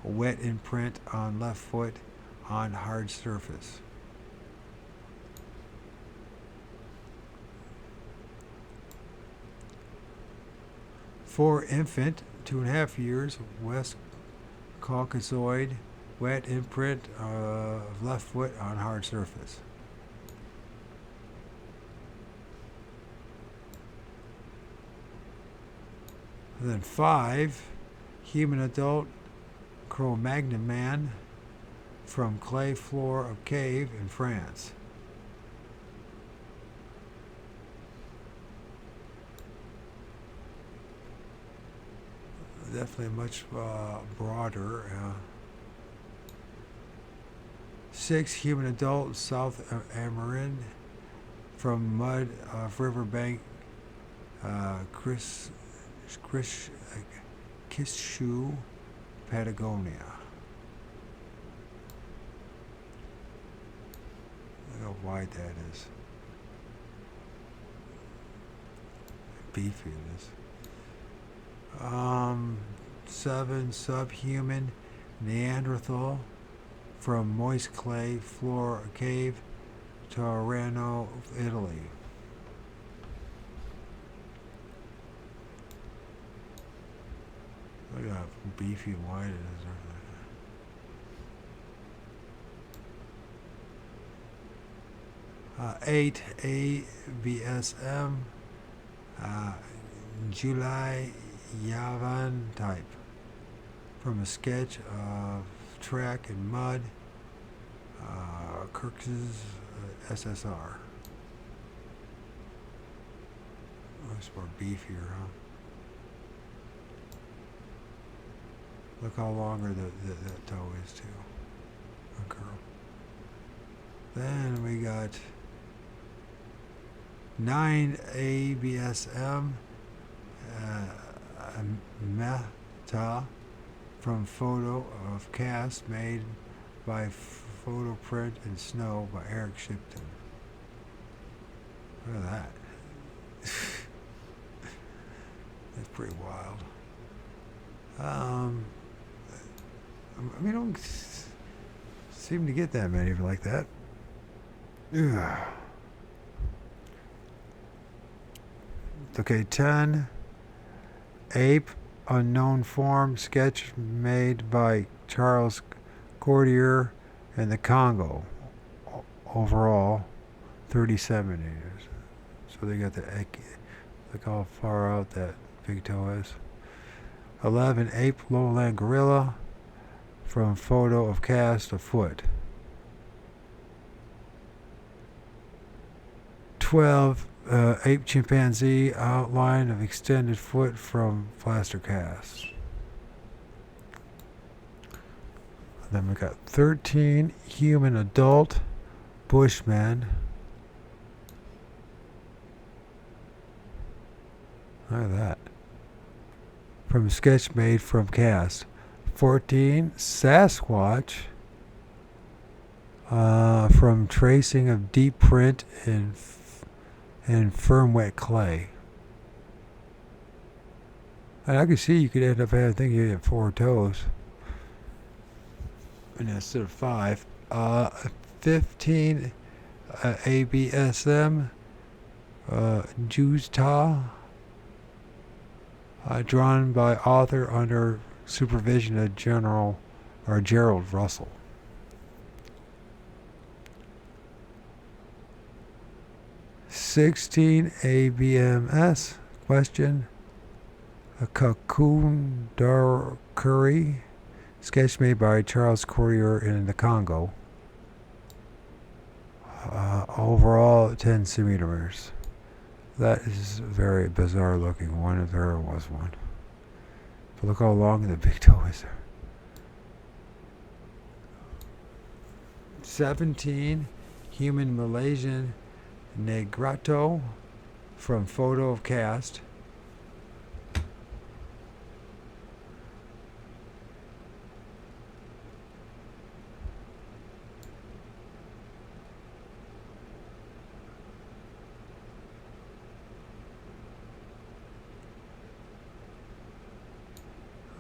S2: wet imprint on left foot on hard surface. For infant, 2.5 years, West Caucasoid, wet imprint of left foot on hard surface. And then 5, human adult, Cro-Magnon man from clay floor of cave in France. Definitely much broader. 6, human adult, South Amarin from mud of riverbank, Kishu, Patagonia. Look how wide that is. Beefy it is. 7, subhuman Neanderthal from moist clay floor cave, Torano, Italy. Look at how beefy and wide it is. 8, ABSM, July Yavan type, from a sketch of track in mud, Kirk's SSR. That's more beefier, huh? Look how longer that toe is too. A curl. Then we got 9 ABSM Meta from photo of cast made by photo print in snow by Eric Shipton. Look at that. That's pretty wild. I mean, I don't seem to get that many like that. Ugh. Okay, 10. Ape, unknown form, sketch made by Charles Cordier in the Congo. Overall, 30 centimeters. So they got the, look how far out that big toe is. 11, ape, lowland gorilla, from photo of cast of foot. 12, ape chimpanzee, outline of extended foot from plaster cast.
S1: Then we got 13 human adult bushmen. Look at that. From sketch made from cast. 14 Sasquatch. From tracing of deep print in firm wet clay. And I can see you could end up having, I think you had 4 toes. And instead of 5. 15 ABSM. Juzta. Drawn by author under supervision of Gerald Russell. (16) ABMS question. A cocoon curry, sketch made by Charles Courier in the Congo. Overall 10 centimeters. That is a very bizarre looking one, if there was one. But look how long the big toe is there. 17 human Malaysian Negrato from photo of cast.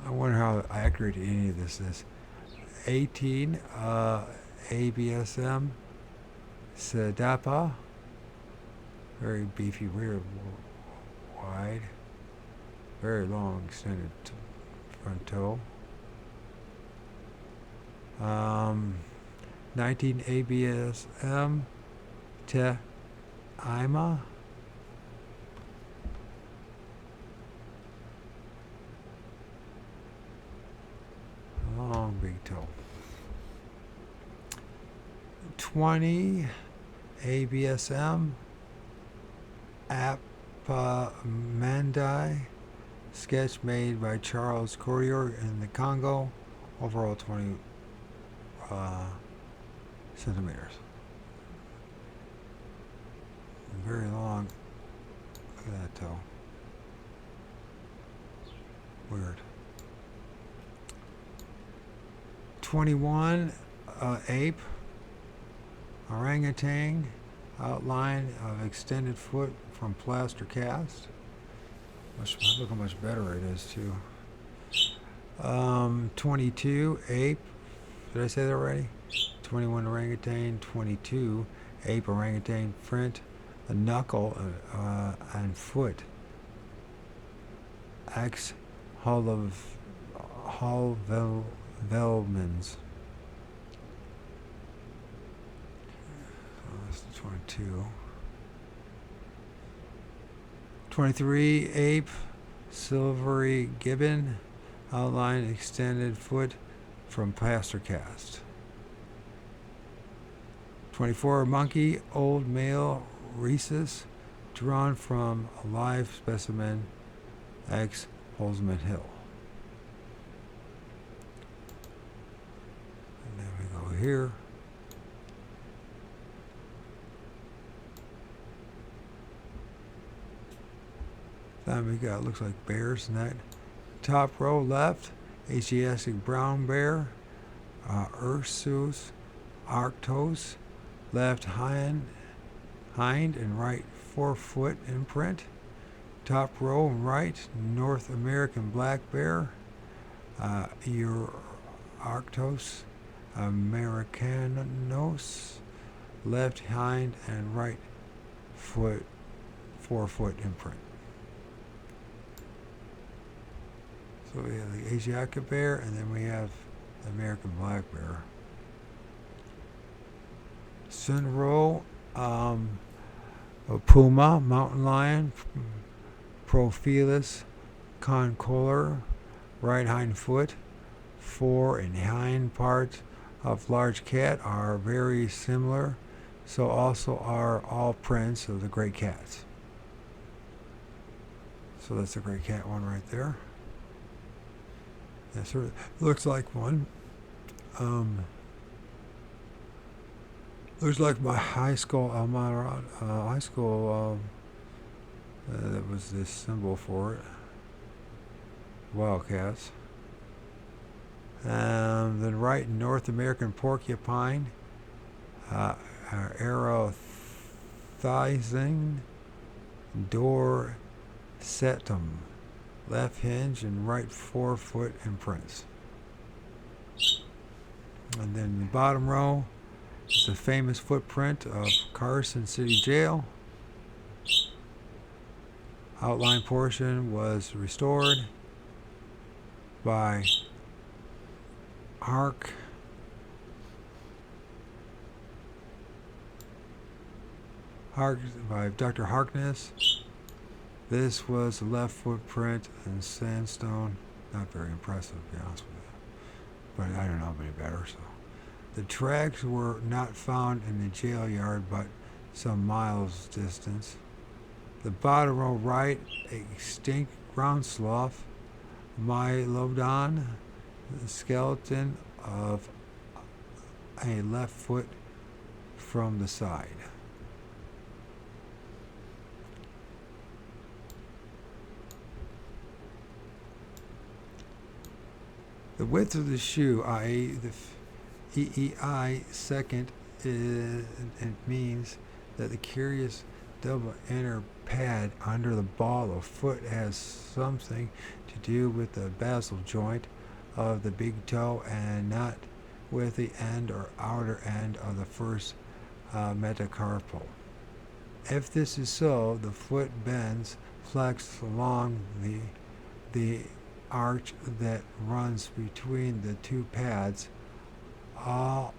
S1: I wonder how accurate any of this is. 18 ABSM Sedapa. Very beefy rear, wide, very long extended front toe. 19 ABSM Te Ima. Long big toe. 20 ABSM Apamandai, sketch made by Charles Courier in the Congo. Overall 20 centimeters. Very long. Look at that toe. Weird. 21 ape, orangutan, outline of extended foot from plaster cast. Look how much better it is too. 22 ape. Did I say that already? 21 orangutan. 22 ape orangutan print, a knuckle and foot. X Velmans. So that's 22. 23 ape, silvery gibbon, outline extended foot from plaster cast. 24 monkey, old male rhesus, drawn from a live specimen, X Holzman Hill. And then we go here. Then we got, looks like bears in that. Top row left, Asiatic brown bear, Ursus arctos, left hind and right forefoot imprint. Top row right, North American black bear, Arctos americanos, left hind and right forefoot imprint. So we have the Asiatic bear, and then we have the American black bear. Sun row, a puma, mountain lion, Prophelus concolor, right hind foot. Fore and hind parts of large cat are very similar, so also are all prints of the great cats. So that's the great cat one right there. That sort of looks like one. Looks like my high school, high school, that was this symbol for it. Wildcats. The right North American porcupine, Aerothizing dorsetum, left hinge and right forefoot imprints. And then the bottom row is the famous footprint of Carson City Jail. Outline portion was restored by by Dr. Harkness. This was the left footprint in sandstone. Not very impressive, to be honest with you. But I don't know any better, so. The tracks were not found in the jail yard, but some miles distance. The bottom row right, extinct ground sloth, Mylodon, the skeleton of a left foot from the side. The width of the shoe, i.e. the EEI second, it means that the curious double inner pad under the ball of foot has something to do with the basal joint of the big toe and not with the end or outer end of the first metacarpal. If this is so, the foot bends flexed along the arch that runs between the two pads. All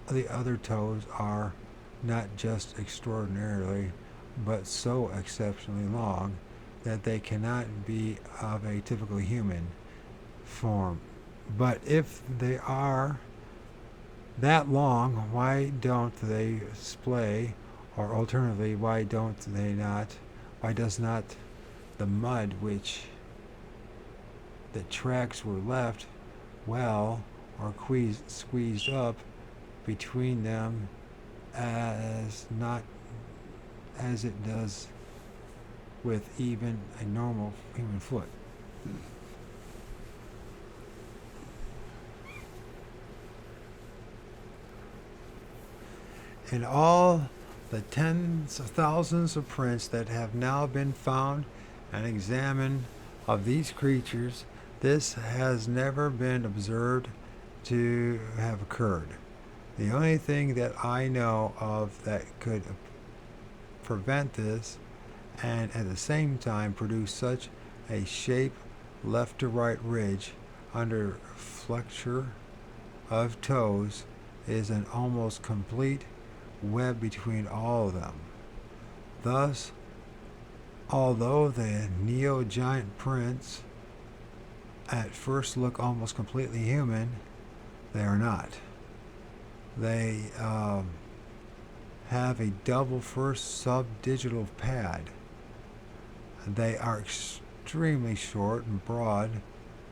S1: the other toes are not just extraordinarily, but so exceptionally long that they cannot be of a typical human form. But if they are that long, why don't they splay? Or alternatively, why does not the mud which the tracks were left well or squeezed up between them as it does with even a normal human foot? In all the tens of thousands of prints that have now been found and examined of these creatures, this has never been observed to have occurred. The only thing that I know of that could prevent this and at the same time produce such a shape left to right ridge under flexure of toes is an almost complete web between all of them. Thus, although the neo-giant prints at first look almost completely human, they are not. They have a double first subdigital pad. They are extremely short and broad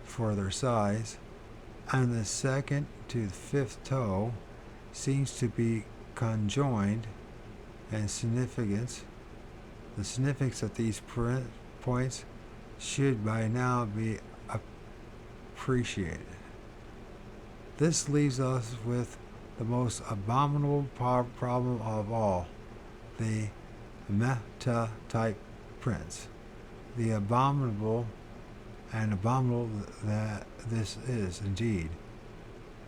S1: for their size, and the second to the fifth toe seems to be conjoined, and the significance of these points should by now be appreciated. This leaves us with the most abominable problem of all, the meta-type prints. The abominable that this is indeed.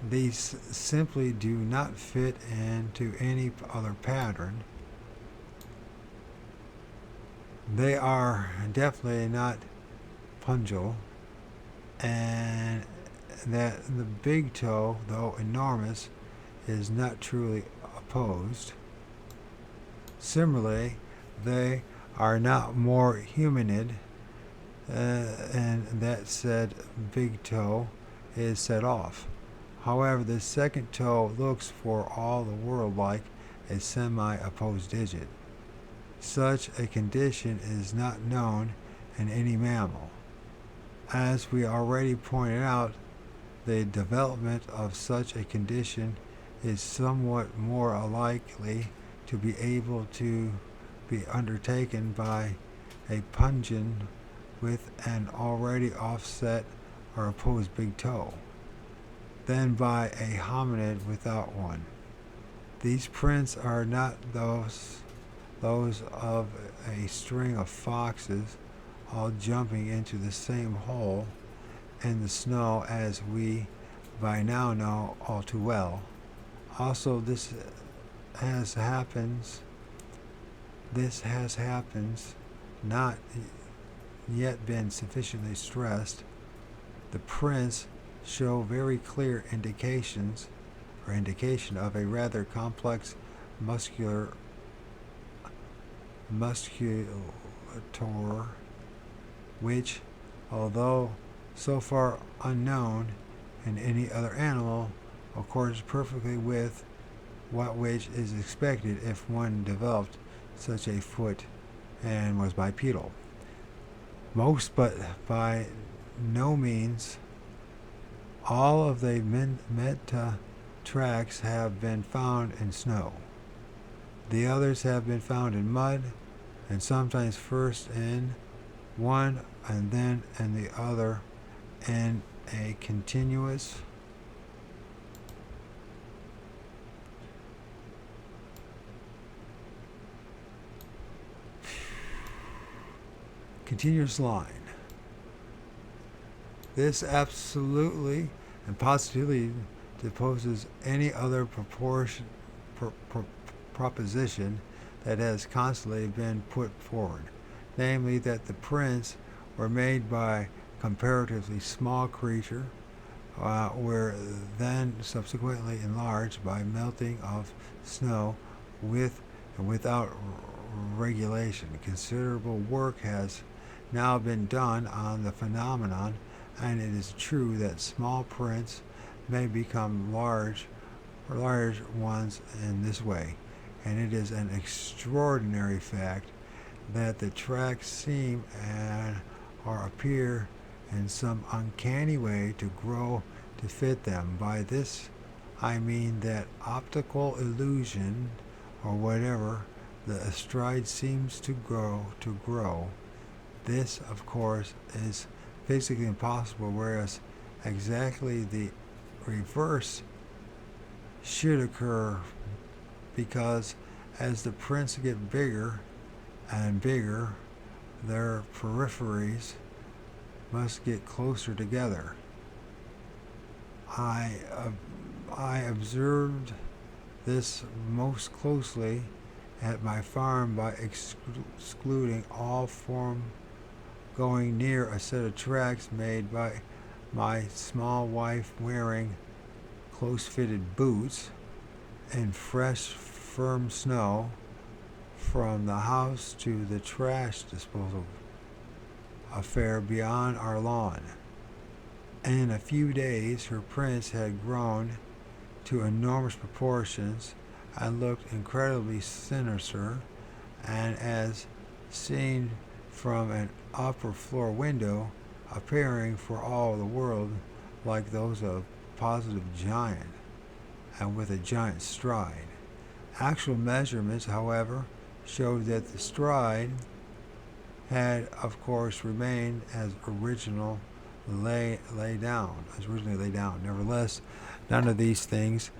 S1: These simply do not fit into any other pattern. They are definitely not pungal, and that the big toe, though enormous, is not truly opposed. Similarly, they are not more humanid, and that said big toe is set off. However, the second toe looks for all the world like a semi-opposed digit. Such a condition is not known in any mammal. As we already pointed out,
S2: the development of such a condition is somewhat more likely to be able to be undertaken by a pungeon with an already offset or opposed big toe than by a hominid without one. These prints are not those of a string of foxes all jumping into the same hole in the snow, as we by now know all too well. Also, has happens this has happens not yet been sufficiently stressed. The prints show very clear indication of a rather complex musculature, which, although so far unknown in any other animal, accords perfectly with which is expected if one developed such a foot and was bipedal. Most, but by no means all, of the meta tracks have been found in snow. The others have been found in mud, and sometimes first in one and then in the other, in a continuous line. This absolutely and positively deposes any other proposition that has constantly been put forward, namely that the prints were made by comparatively small creature, were then subsequently enlarged by melting of snow with and without regulation. Considerable work has now been done on the phenomenon, and it is true that small prints may become large ones in this way, and it is an extraordinary fact that the tracks seem or appear in some uncanny way to grow to fit them. By this I mean that optical illusion, or whatever the stride seems to grow. This, of course, is physically impossible, whereas exactly the reverse should occur, because as the prints get bigger and bigger, their peripheries must get closer together. I observed this most closely at my farm by excluding all form going near a set of tracks made by my small wife wearing close-fitted boots in fresh, firm snow from the house to the trash disposal affair beyond our lawn. In a few days, her prints had grown to enormous proportions and looked incredibly sinister, and as seen from an upper floor window, appearing for all the world like those of a positive giant, and with a giant stride. Actual measurements, however, showed that the stride had, of course, remained as originally laid down. Nevertheless, none of these things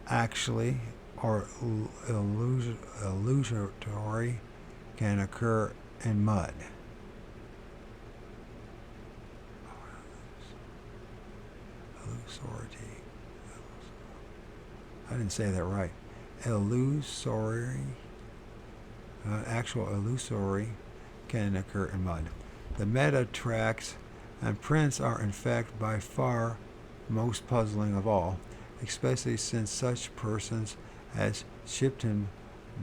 S2: actually or illusory can occur in mud. I didn't say that right. Actual illusory can occur in mud. The meta tracks and prints are in fact by far most puzzling of all, especially since such persons as Shipton,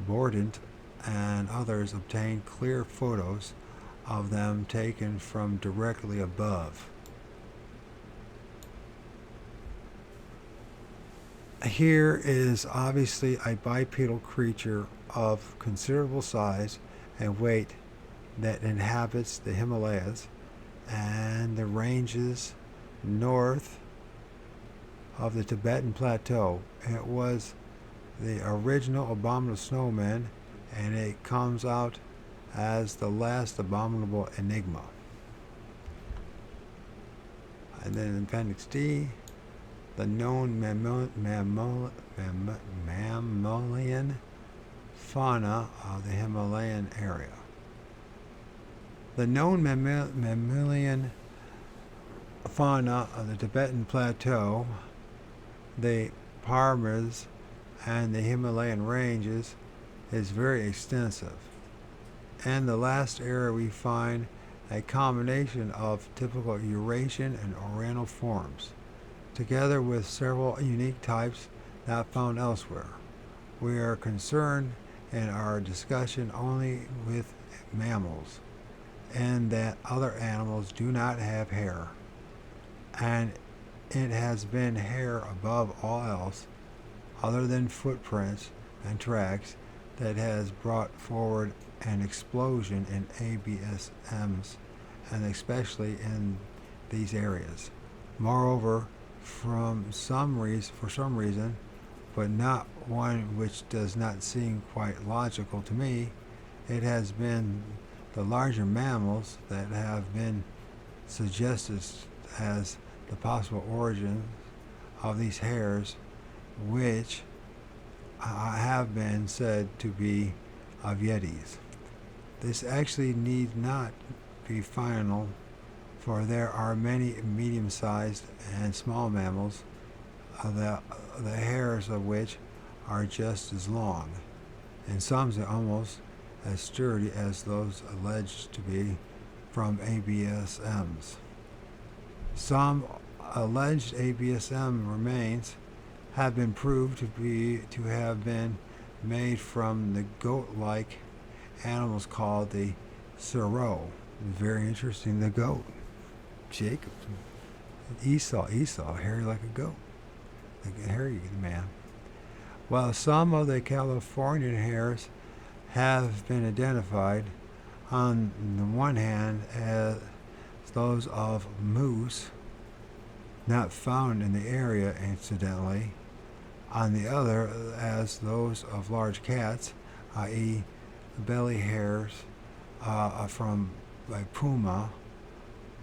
S2: Mordaunt, and others obtained clear photos of them taken from directly above. Here is obviously a bipedal creature of considerable size and weight that inhabits the Himalayas and the ranges north of the Tibetan Plateau. It was the original abominable snowman, and it comes out as the last abominable enigma. And then Appendix D, the known mammalian fauna of the Himalayan area. The known mammalian fauna of the Tibetan Plateau, the Parmas, and the Himalayan ranges is very extensive. In the last area we find a combination of typical Eurasian and Oriental forms, together with several unique types not found elsewhere. We are concerned in our discussion only with mammals, and that other animals do not have hair, and it has been hair above all else other than footprints and tracks that has brought forward an explosion in ABSMs, and especially in these areas. Moreover, for some reason, but not one which does not seem quite logical to me, it has been the larger mammals that have been suggested as the possible origin of these hairs, which have been said to be of Yetis. This actually need not be final, for there are many medium-sized and small mammals, the hairs of which are just as long, and some are almost as sturdy as those alleged to be from ABSMs. Some alleged ABSM remains have been proved to have been made from the goat-like animals called the serow. Very interesting, the goat. Jacob, Esau, hairy like a goat, like a hairy man. While some of the Californian hairs have been identified, on the one hand, as those of moose, not found in the area incidentally, on the other as those of large cats, i.e. belly hairs from a puma,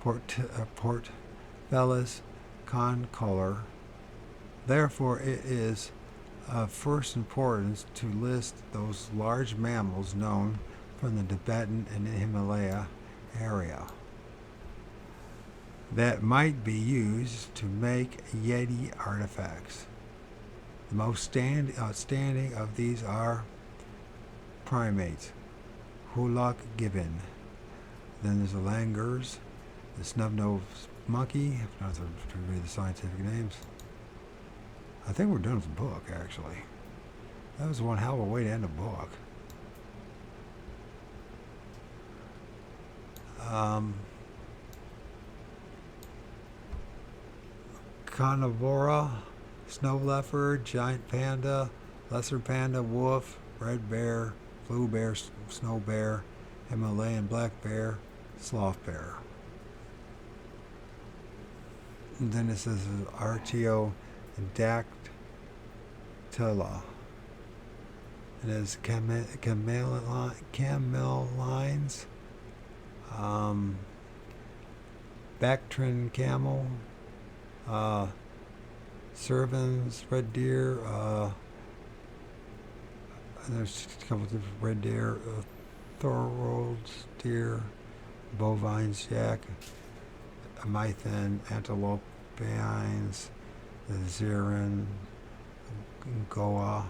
S2: Portellus concolor. Therefore, it is of first importance to list those large mammals known from the Tibetan and Himalaya area that might be used to make Yeti artifacts. The most outstanding of these are primates, Hulak gibbon. Then there's the langurs, the snub-nosed monkey. I have to read the scientific names. I think we're done with the book, actually. That was one hell of a way to end a book. Carnivora, snow leopard, giant panda, lesser panda, wolf, red bear, blue bear, snow bear, Himalayan black bear, sloth bear. And then it says Artiodactyla. It is camellines, Bactrian camel, Cervins, red deer, there's a couple of different red deer, Thorold's deer, bovines, yak, Mythen, antelopines, the Zerin, Goa,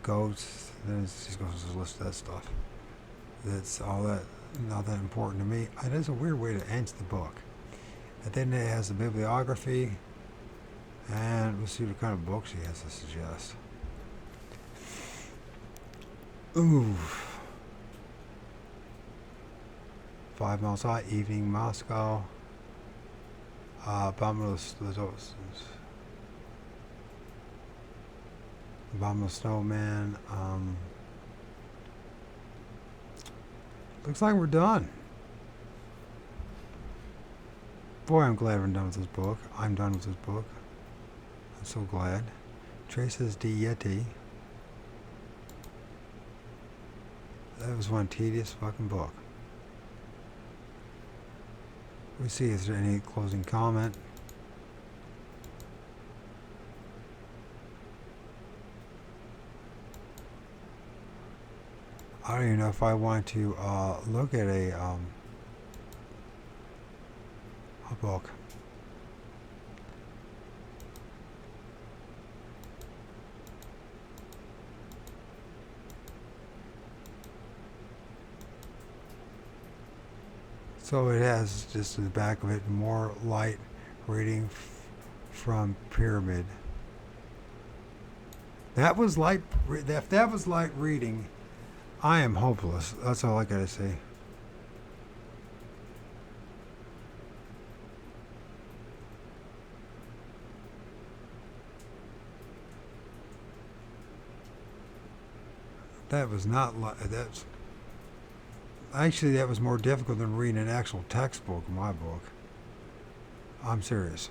S2: goats. Then it just goes to list that stuff. That's all that, not that important to me. It is a weird way to end the book. And then it has the bibliography, and we'll see what kind of books he has to suggest. Ooh. 5 miles high, evening Moscow. Abominable snowman. Looks like we're done. Boy, I'm glad we're done with this book. I'm done with this book. I'm so glad. Traces de Yeti. That was one tedious fucking book. We see, is there any closing comment? I don't even know if I want to look at a book. So it has just in the back of it more light reading from Pyramid. That was light. If that was light reading, I am hopeless. That's all I gotta say. That was not like that's. Actually, that was more difficult than reading an actual textbook in my book. I'm serious.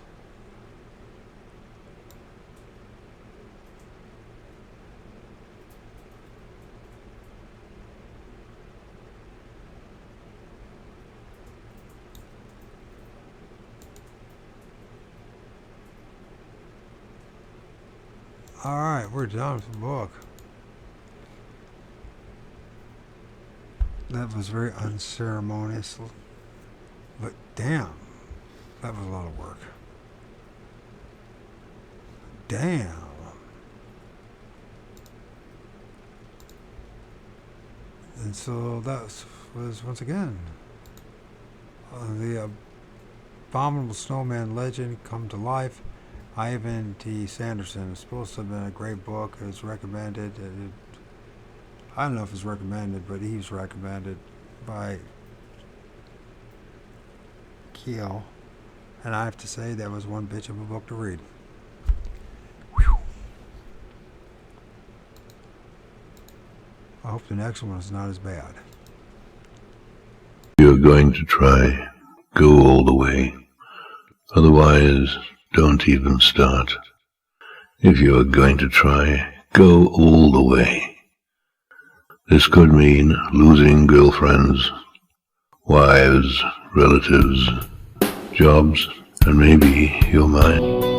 S2: Alright, we're done with the book. That was very unceremonious. But damn, that was a lot of work. Damn. And so that was once again the Abominable Snowman legend come to life. Ivan T. Sanderson. It's supposed to have been a great book. It's recommended. I don't know if it's recommended, but he's recommended by Keel. And I have to say, that was one bitch of a book to read. Whew. I hope the next one is not as bad.
S4: If you're going to try, go all the way. Otherwise, don't even start. If you're going to try, go all the way. This could mean losing girlfriends, wives, relatives, jobs, and maybe your mind.